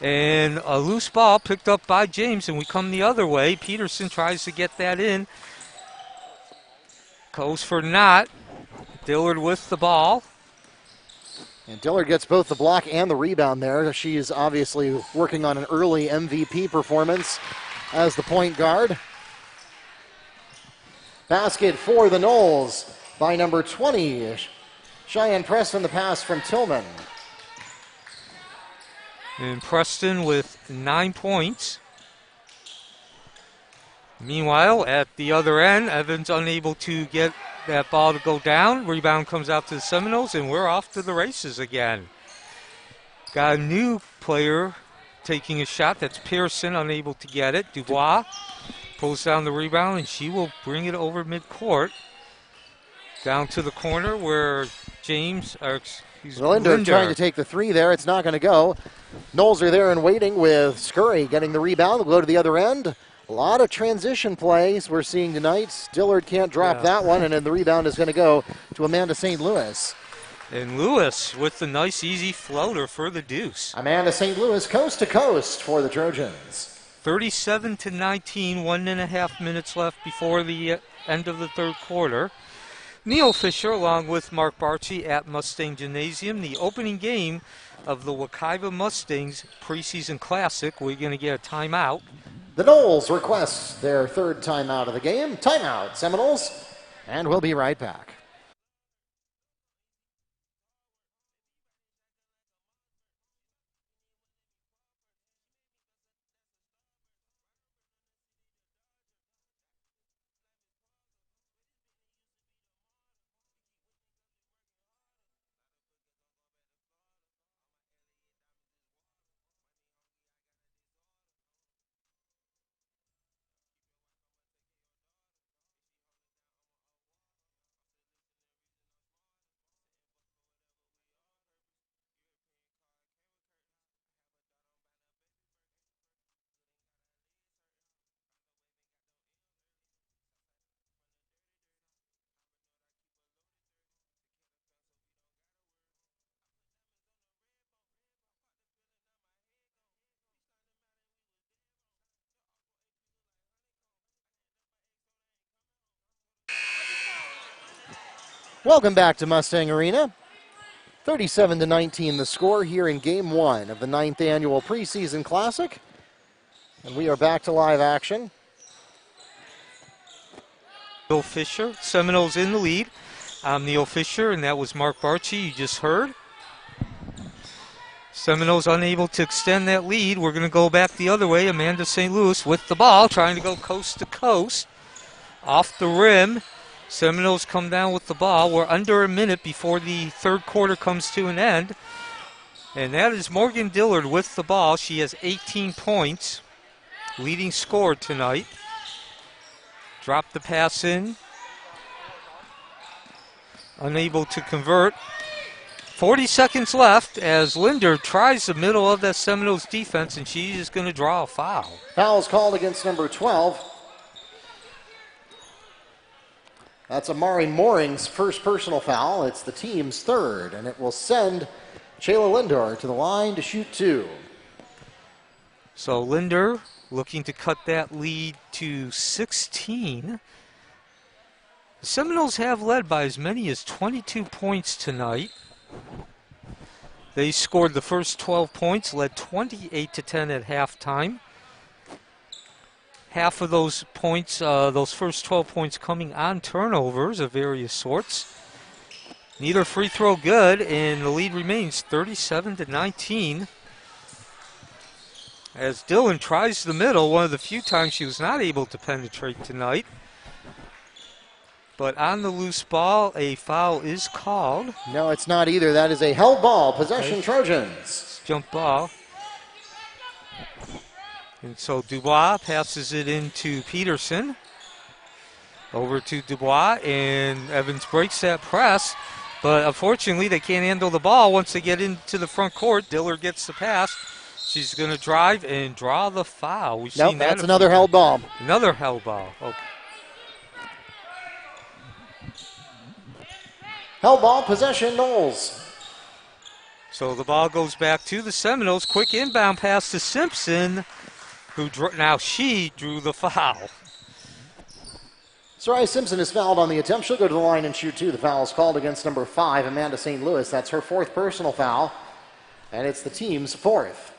And a loose ball picked up by James, and we come the other way. Peterson tries to get that in. Goes for not. Dillard with the ball. And Dillard gets both the block and the rebound there. She is obviously working on an early MVP performance as the point guard. Basket for the Noles by number 20. Cheyenne Preston, the pass from Tillman. And Preston with 9 points. Meanwhile, at the other end, Evans unable to get that ball to go down. Rebound comes out to the Seminoles, and we're off to the races again. Got a new player taking a shot. That's Pearson, unable to get it. Dubois pulls down the rebound, and she will bring it over midcourt. Down to the corner where Linder trying to take the three there. It's not going to go. Noles are there and waiting with Scurry getting the rebound. They'll go to the other end. A lot of transition plays we're seeing tonight. Dillard can't drop that one, and then the rebound is going to go to Amanda St. Louis. And Lewis with the nice, easy floater for the deuce. Amanda St. Louis coast to coast for the Trojans. 37-19, 1.5 minutes left before the end of the third quarter. Neil Fisher along with Mark Barchi at Mustang Gymnasium. The opening game of the Wekiva Mustangs Preseason Classic. We're going to get a timeout. The Noles request their third timeout of the game. Timeout, Seminoles. And we'll be right back. Welcome back to Mustang Arena. 37-19 the score here in Game 1 of the 9th Annual Preseason Classic. And we are back to live action. Neil Fisher, Seminoles in the lead. I'm Neil Fisher, and that was Mark Barchi you just heard. Seminoles unable to extend that lead. We're going to go back the other way. Amanda St. Louis with the ball, trying to go coast to coast. Off the rim. Seminoles come down with the ball. We're under a minute before the third quarter comes to an end. And that is Morgan Dillard with the ball. She has 18 points. Leading scorer tonight. Dropped the pass in. Unable to convert. 40 seconds left as Linder tries the middle of that Seminoles defense, and she's just going to draw a foul. Foul's called against number 12. That's Amari Mooring's first personal foul. It's the team's third, and it will send Shayla Linder to the line to shoot two. So Linder looking to cut that lead to 16. The Seminoles have led by as many as 22 points tonight. They scored the first 12 points, led 28-10 at halftime. Half of those points, those first 12 points coming on turnovers of various sorts. Neither free throw good, and the lead remains 37-19. as Dillon tries the middle, one of the few times she was not able to penetrate tonight. But on the loose ball, a foul is called. No, it's not either. That is a held ball. Possession Trojans. Jump ball. And so Dubois passes it into Peterson. Over to Dubois, and Evans breaks that press. But unfortunately, they can't handle the ball once they get into the front court. Dillard gets the pass. She's going to drive and draw the foul. We've seen that. That's another held ball. Another held ball. Okay. Held ball, possession, Noles. So the ball goes back to the Seminoles. Quick inbound pass to Simpson, who she drew the foul. Sarai Simpson is fouled on the attempt. She'll go to the line and shoot two. The foul is called against number 5, Amanda St. Louis. That's her 4th personal foul, and it's the team's 4th.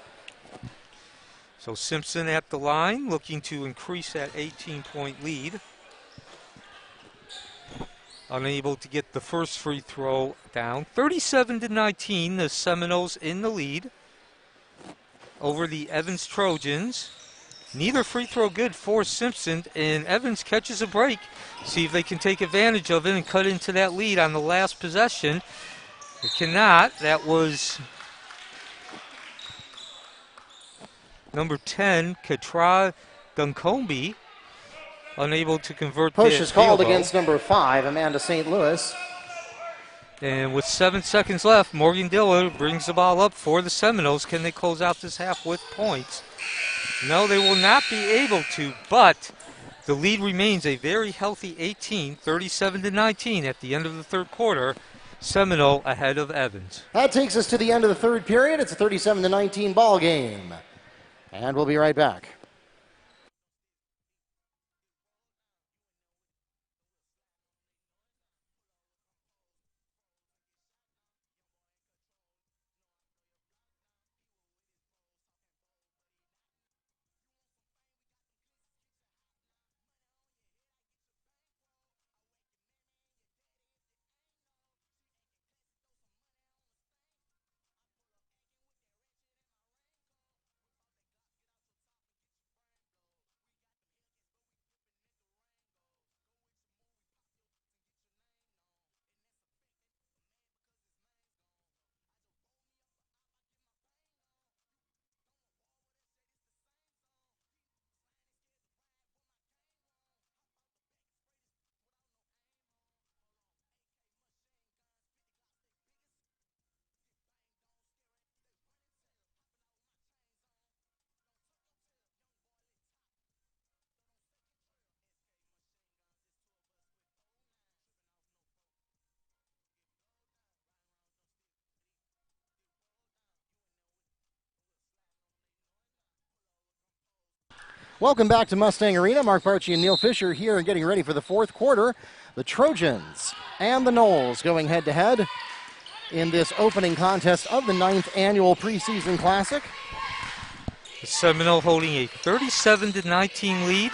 So Simpson at the line, looking to increase that 18-point lead. Unable to get the first free throw down. 37-19, the Seminoles in the lead over the Evans Trojans. Neither free throw good for Simpson, and Evans catches a break. See if they can take advantage of it and cut into that lead on the last possession. They cannot. That was number 10, Katra Duncombe. Unable to convert. Push is called against number 5, Amanda St. Louis. And with 7 seconds left, Morgan Dillard brings the ball up for the Seminoles. Can they close out this half with points? No, they will not be able to, but the lead remains a very healthy 18, 37-19 at the end of the third quarter. Seminole ahead of Evans. That takes us to the end of the third period. It's a 37-19 ball game. And we'll be right back. Welcome back to Mustang Arena. Mark Barchi and Neil Fisher here and getting ready for the fourth quarter. The Trojans and the Noles going head-to-head in this opening contest of the 9th annual preseason classic. The Seminole holding a 37-19 lead.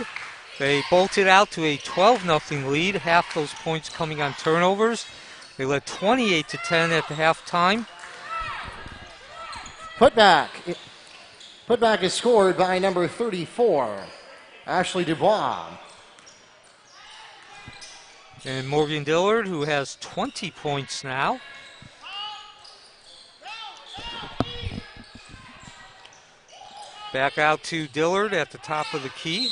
They bolted out to a 12-0 lead, half those points coming on turnovers. They led 28-10 at the halftime. Putback is scored by number 34, Ashley Dubois. And Morgan Dillard, who has 20 points now. Back out to Dillard at the top of the key.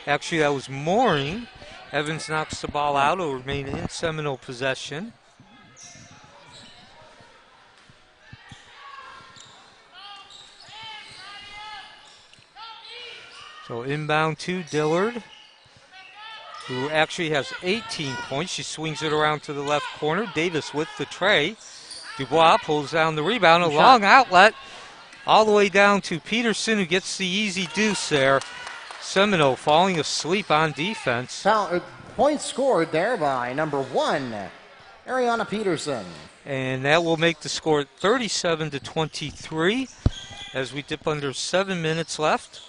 Actually, that was Mooring. Evans knocks the ball out. It will remain in Seminole possession. So inbound to Dillard, who actually has 18 points. She swings it around to the left corner. Davis with the tray. Dubois pulls down the rebound. A long outlet all the way down to Peterson, who gets the easy deuce there. Seminole falling asleep on defense. Points scored there by number 1, Ariana Peterson. And that will make the score 37-23 as we dip under 7 minutes left.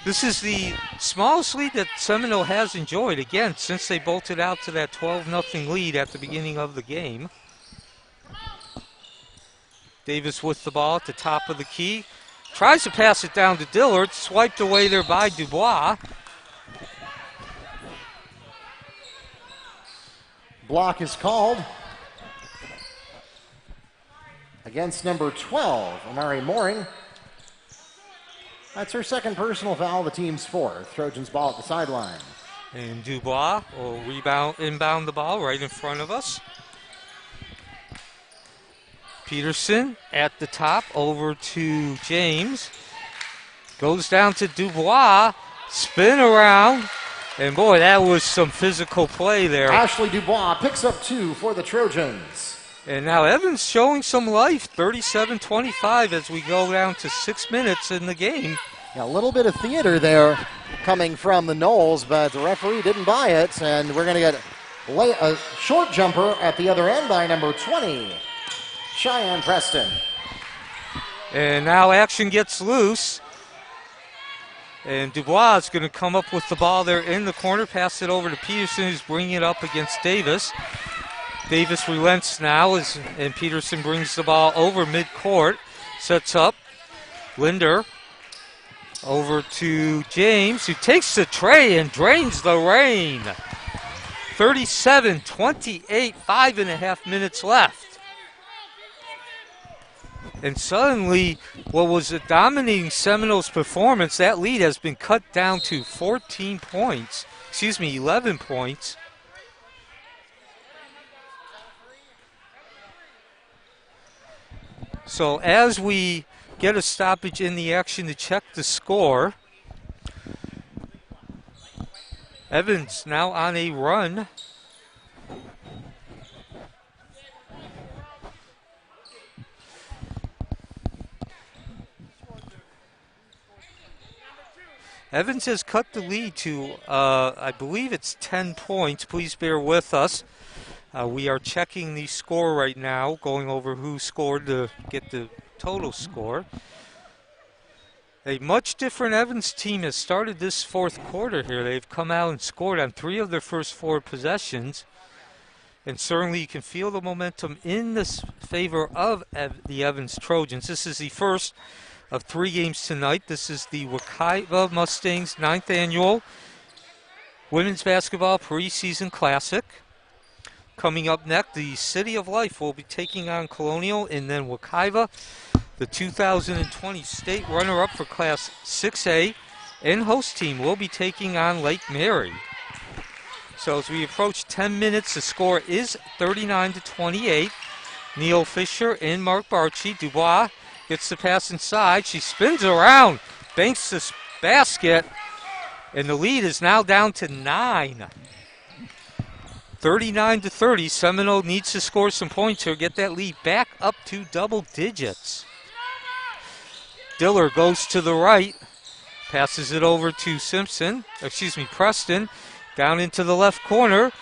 This is the smallest lead that Seminole has enjoyed, again, since they bolted out to that 12-0 lead at the beginning of the game. Davis with the ball at the top of the key. tries to pass it down to Dillard, swiped away there by Dubois. Block is called against number 12, Amari Mooring. That's her second personal foul, the team's fourth. Trojans ball at the sideline. And Dubois will inbound the ball right in front of us. Peterson at the top, over to James. Goes down to Dubois, spin around, and boy, that was some physical play there. Ashley Dubois picks up 2 for the Trojans. And now Evans showing some life, 37-25 as we go down to 6 minutes in the game. Yeah, a little bit of theater there coming from the Noles, but the referee didn't buy it, and we're going to get a short jumper at the other end by number 20, Cheyenne Preston. And now action gets loose. And Dubois is going to come up with the ball there in the corner, pass it over to Peterson, who's bringing it up against Davis. Davis relents now, and Peterson brings the ball over midcourt, sets up. Linder over to James, who takes the tray and drains the rain. 37-28, 5.5 minutes left. And suddenly, what was a dominating Seminoles performance, that lead has been cut down to 11 points. So as we get a stoppage in the action to check the score, Evans now on a run. Evans has cut the lead to, I believe it's 10 points. Please bear with us. We are checking the score right now, going over who scored to get the total score. A much different Evans team has started this fourth quarter here. They've come out and scored on 3 of their first 4 possessions. And certainly you can feel the momentum in this favor of the Evans Trojans. This is the first of 3 games tonight. This is the Wekiva Mustangs 9th Annual Women's Basketball Preseason Classic. Coming up next, the City of Life will be taking on Colonial, and then Wekiva, the 2020 state runner-up for Class 6A, and host team will be taking on Lake Mary. So as we approach 10 minutes, the score is 39-28. Neil Fisher and Mark Barchi. Dubois gets the pass inside. She spins around, banks this basket, and the lead is now down to 9. 39-30. Seminole needs to score some points here, get that lead back up to double digits. Diller goes to the right, passes it over to Preston, down into the left corner.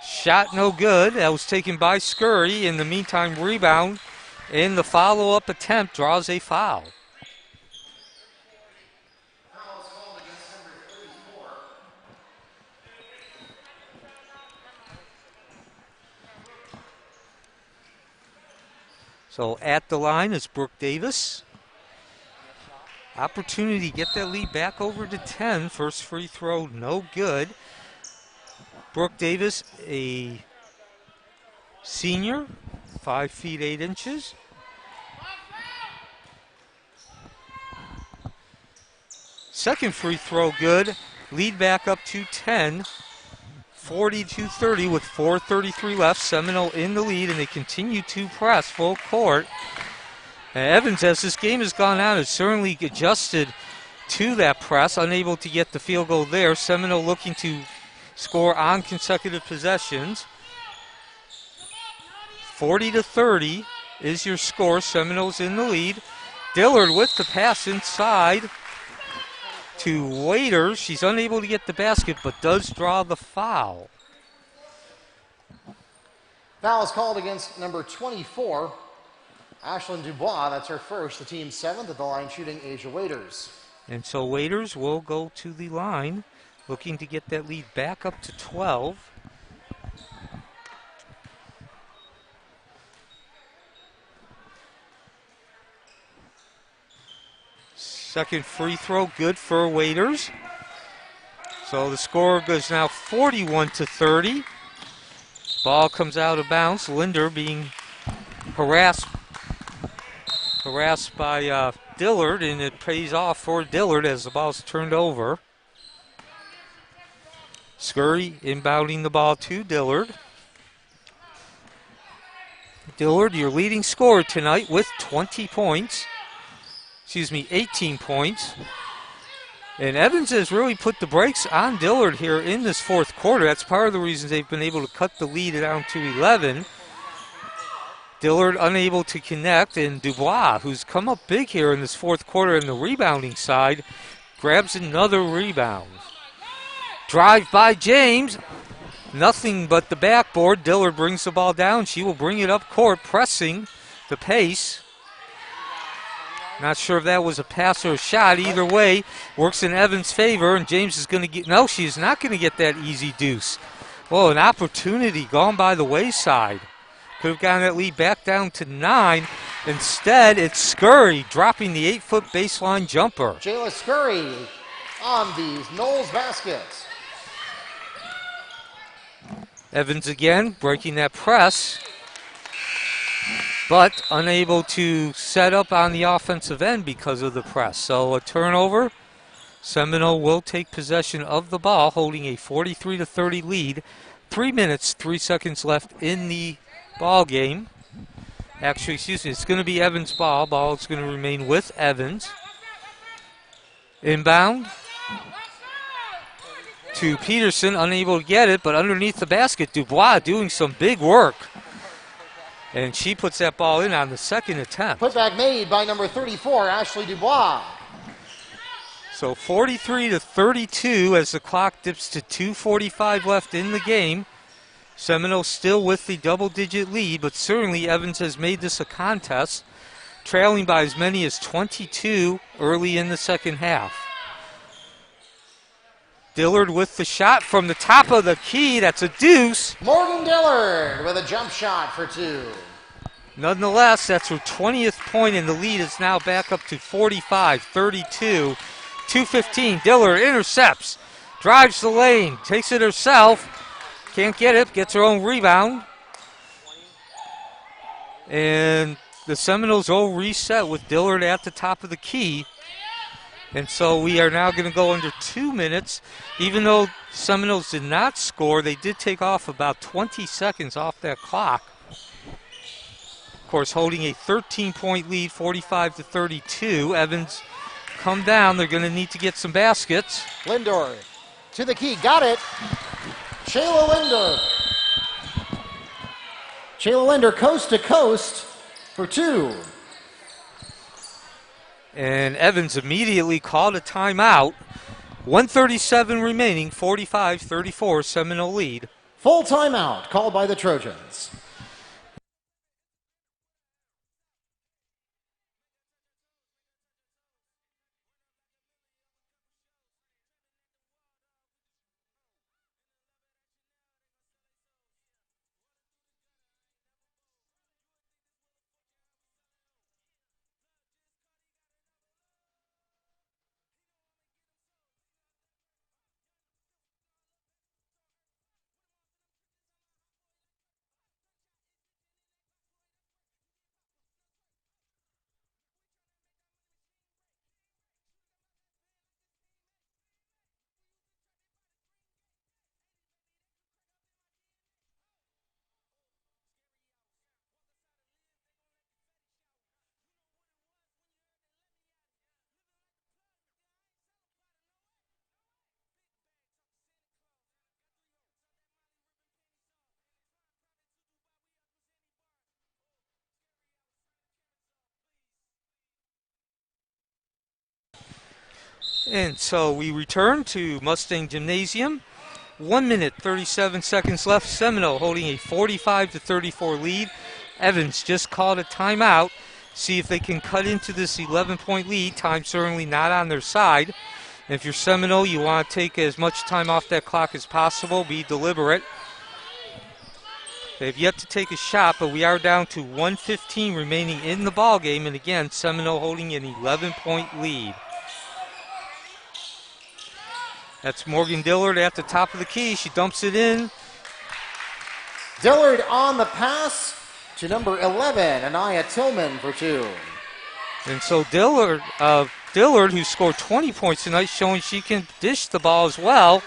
Shot no good. That was taken by Scurry. In the meantime, rebound in the follow-up attempt draws a foul. So at the line is Brooke Davis. Opportunity to get that lead back over to 10. First free throw, no good. Brooke Davis, a senior, 5 feet 8 inches. Second free throw good. Lead back up to 10. 42-30 with 4:33 left. Seminole in the lead, and they continue to press full court. And Evans, as this game has gone on, has certainly adjusted to that press, unable to get the field goal there. Seminole looking to score on consecutive possessions. 40-30 is your score. Seminoles in the lead. Dillard with the pass inside to Waiters. She's unable to get the basket, but does draw the foul. Foul is called against number 24, Ashlyn Dubois. That's her first, the team's 7th. At the line shooting, Asia Waiters. And so Waiters will go to the line, looking to get that lead back up to 12. Second free throw, good for Waiters. So the score goes now 41-30. Ball comes out of bounds. Linder being harassed by Dillard, and it pays off for Dillard as the ball's turned over. Scurry inbounding the ball to Dillard. Dillard, your leading scorer tonight with 18 points. And Evans has really put the brakes on Dillard here in this fourth quarter. That's part of the reason they've been able to cut the lead down to 11. Dillard unable to connect, and Dubois, who's come up big here in this fourth quarter in the rebounding side, grabs another rebound. Drive by James. Nothing but the backboard. Dillard brings the ball down. She will bring it up court, pressing the pace. Not sure if that was a pass or a shot. Either way, works in Evans' favor, and James is going to get... No, she's not going to get that easy deuce. Well, an opportunity gone by the wayside. Could have gotten that lead back down to 9. Instead, it's Scurry dropping the 8-foot baseline jumper. Jayla Scurry on the Knowles basket. Evans again breaking that press, but unable to set up on the offensive end because of the press. So a turnover. Seminole will take possession of the ball, holding a 43-30 lead. 3 minutes, 3 seconds left in the ball game. Actually, it's going to be Evans' ball. Ball is going to remain with Evans. Inbound to Peterson, unable to get it, but underneath the basket, Dubois doing some big work. And she puts that ball in on the second attempt. Putback made by number 34, Ashley Dubois. So 43-32 as the clock dips to 2:45 left in the game. Seminole still with the double-digit lead, but certainly Evans has made this a contest, trailing by as many as 22 early in the second half. Dillard with the shot from the top of the key. That's a deuce. Morgan Dillard with a jump shot for 2. Nonetheless, that's her 20th point, and the lead is now back up to 45-32. 2:15. Dillard intercepts, drives the lane, takes it herself. Can't get it, gets her own rebound. And the Seminoles will reset with Dillard at the top of the key. And so we are now going to go under 2 minutes. Even though Seminoles did not score, they did take off about 20 seconds off that clock. Of course, holding a 13-point lead, 45-32. Evans come down. They're going to need to get some baskets. Lindor to the key. Got it. Shayla Linder. Shayla Linder coast to coast for 2. And Evans immediately called a timeout. 1:37 remaining, 45-34, Seminole lead. Full timeout called by the Trojans. And so we return to Mustang Gymnasium. 1 minute, 37 seconds left. Seminole holding a 45-34 lead. Evans just called a timeout. See if they can cut into this 11-point lead. Time certainly not on their side. And if you're Seminole, you want to take as much time off that clock as possible. Be deliberate. They've yet to take a shot, but we are down to 1:15 remaining in the ball game. And again, Seminole holding an 11-point lead. That's Morgan Dillard at the top of the key. She dumps it in. Dillard on the pass to number 11, Anaya Tillman for 2. And so Dillard, who scored 20 points tonight, showing she can dish the ball as well.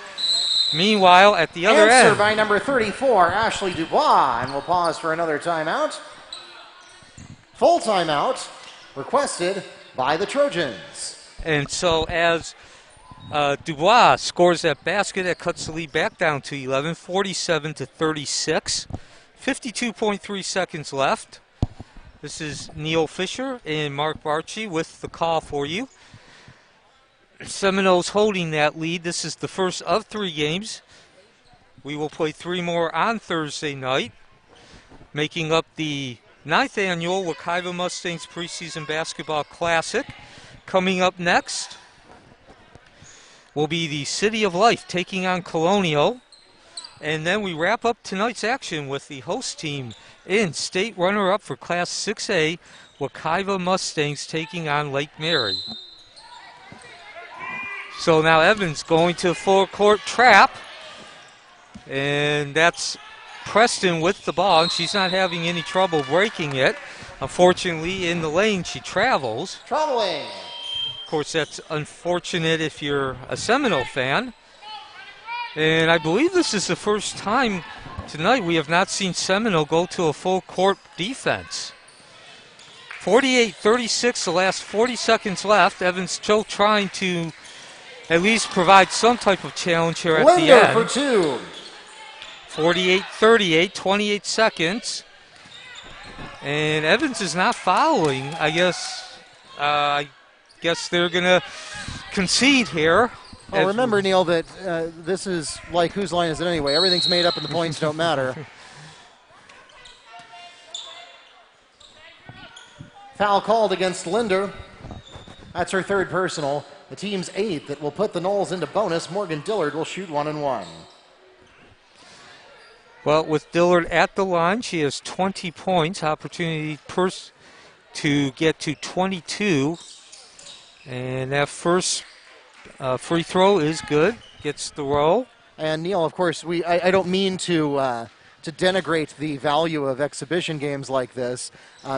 Meanwhile, at the other Answer end, by number 34, Ashley Dubois, and we'll pause for another timeout. Full timeout requested by the Trojans. and so as Dubois scores that basket, that cuts the lead back down to 11, 47-36, 52.3 seconds left. This is Neil Fisher and Mark Barchi with the call for you. Seminoles holding that lead. This is the first of 3 games. We will play 3 more on Thursday night, making up the 9th annual Wekiva Mustangs Preseason Basketball Classic. Coming up next will be the City of Life taking on Colonial. And then we wrap up tonight's action with the host team in state runner-up for Class 6A, Wekiva Mustangs taking on Lake Mary. So now Evans going to full court trap, and that's Preston with the ball, and she's not having any trouble breaking it. Unfortunately, in the lane, she travels. Traveling. Of course, that's unfortunate if you're a Seminole fan. And I believe this is the first time tonight we have not seen Seminole go to a full court defense. 48-36, the last 40 seconds left. Evans still trying to at least provide some type of challenge here at the end. For 2. 48-38, 28 seconds. And Evans is not fouling. I guess they're going to concede here. Well, remember, Neil, that this is like whose line is it anyway? Everything's made up and the points don't matter. Foul called against Linder. That's her 3rd personal. The team's 8th that will put the Noles into bonus. Morgan Dillard will shoot 1-1. Well, with Dillard at the line, she has 20 points, opportunity to get to 22. And that first free throw is good, gets the roll. And Neil, of course, I don't mean to denigrate the value of exhibition games like this.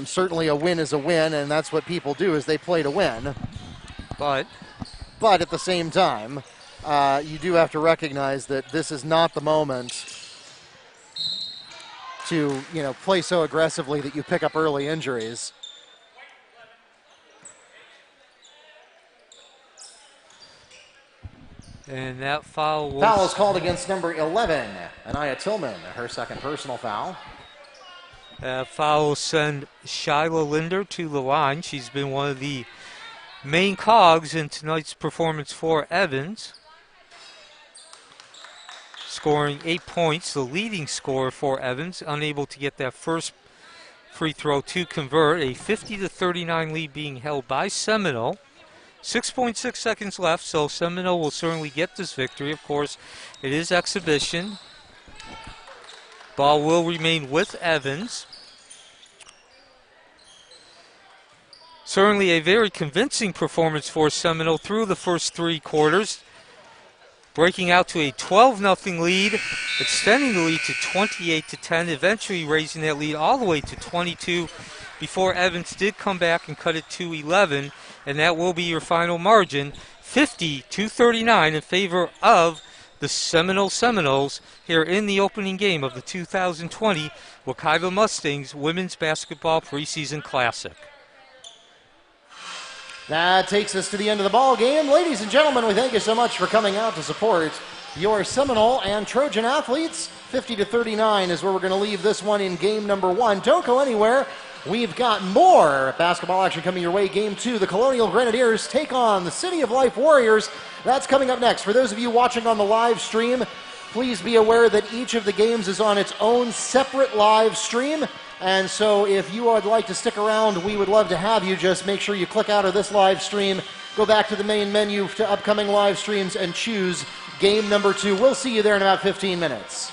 Certainly a win is a win, and that's what people do is they play to win. But at the same time, you do have to recognize that this is not the moment to play so aggressively that you pick up early injuries. And that foul is called against number 11, Anaya Tillman, her 2nd personal foul. Foul will send Shyla Linder to the line. She's been one of the main cogs in tonight's performance for Evans. Scoring 8 points, the leading scorer for Evans, unable to get that first free throw to convert. A 50-39 lead being held by Seminole. 6.6 seconds left, so Seminole will certainly get this victory. Of course, it is exhibition. Ball will remain with Evans. Certainly a very convincing performance for Seminole through the first 3 quarters. Breaking out to a 12-0 lead, extending the lead to 28-10, eventually raising that lead all the way to 22 before Evans did come back and cut it to 11. And that will be your final margin, 50-39 in favor of the Seminoles here in the opening game of the 2020 Wekiva Mustangs Women's Basketball Preseason Classic. That takes us to the end of the ball game. Ladies and gentlemen, we thank you so much for coming out to support your Seminole and Trojan athletes. 50-39 is where we're going to leave this one in game number 1. Don't go anywhere. We've got more basketball action coming your way. Game 2, the Colonial Grenadiers take on the City of Life Warriors. That's coming up next. For those of you watching on the live stream, please be aware that each of the games is on its own separate live stream. And so if you would like to stick around, we would love to have you. Just make sure you click out of this live stream, go back to the main menu to upcoming live streams, and choose game number 2. We'll see you there in about 15 minutes.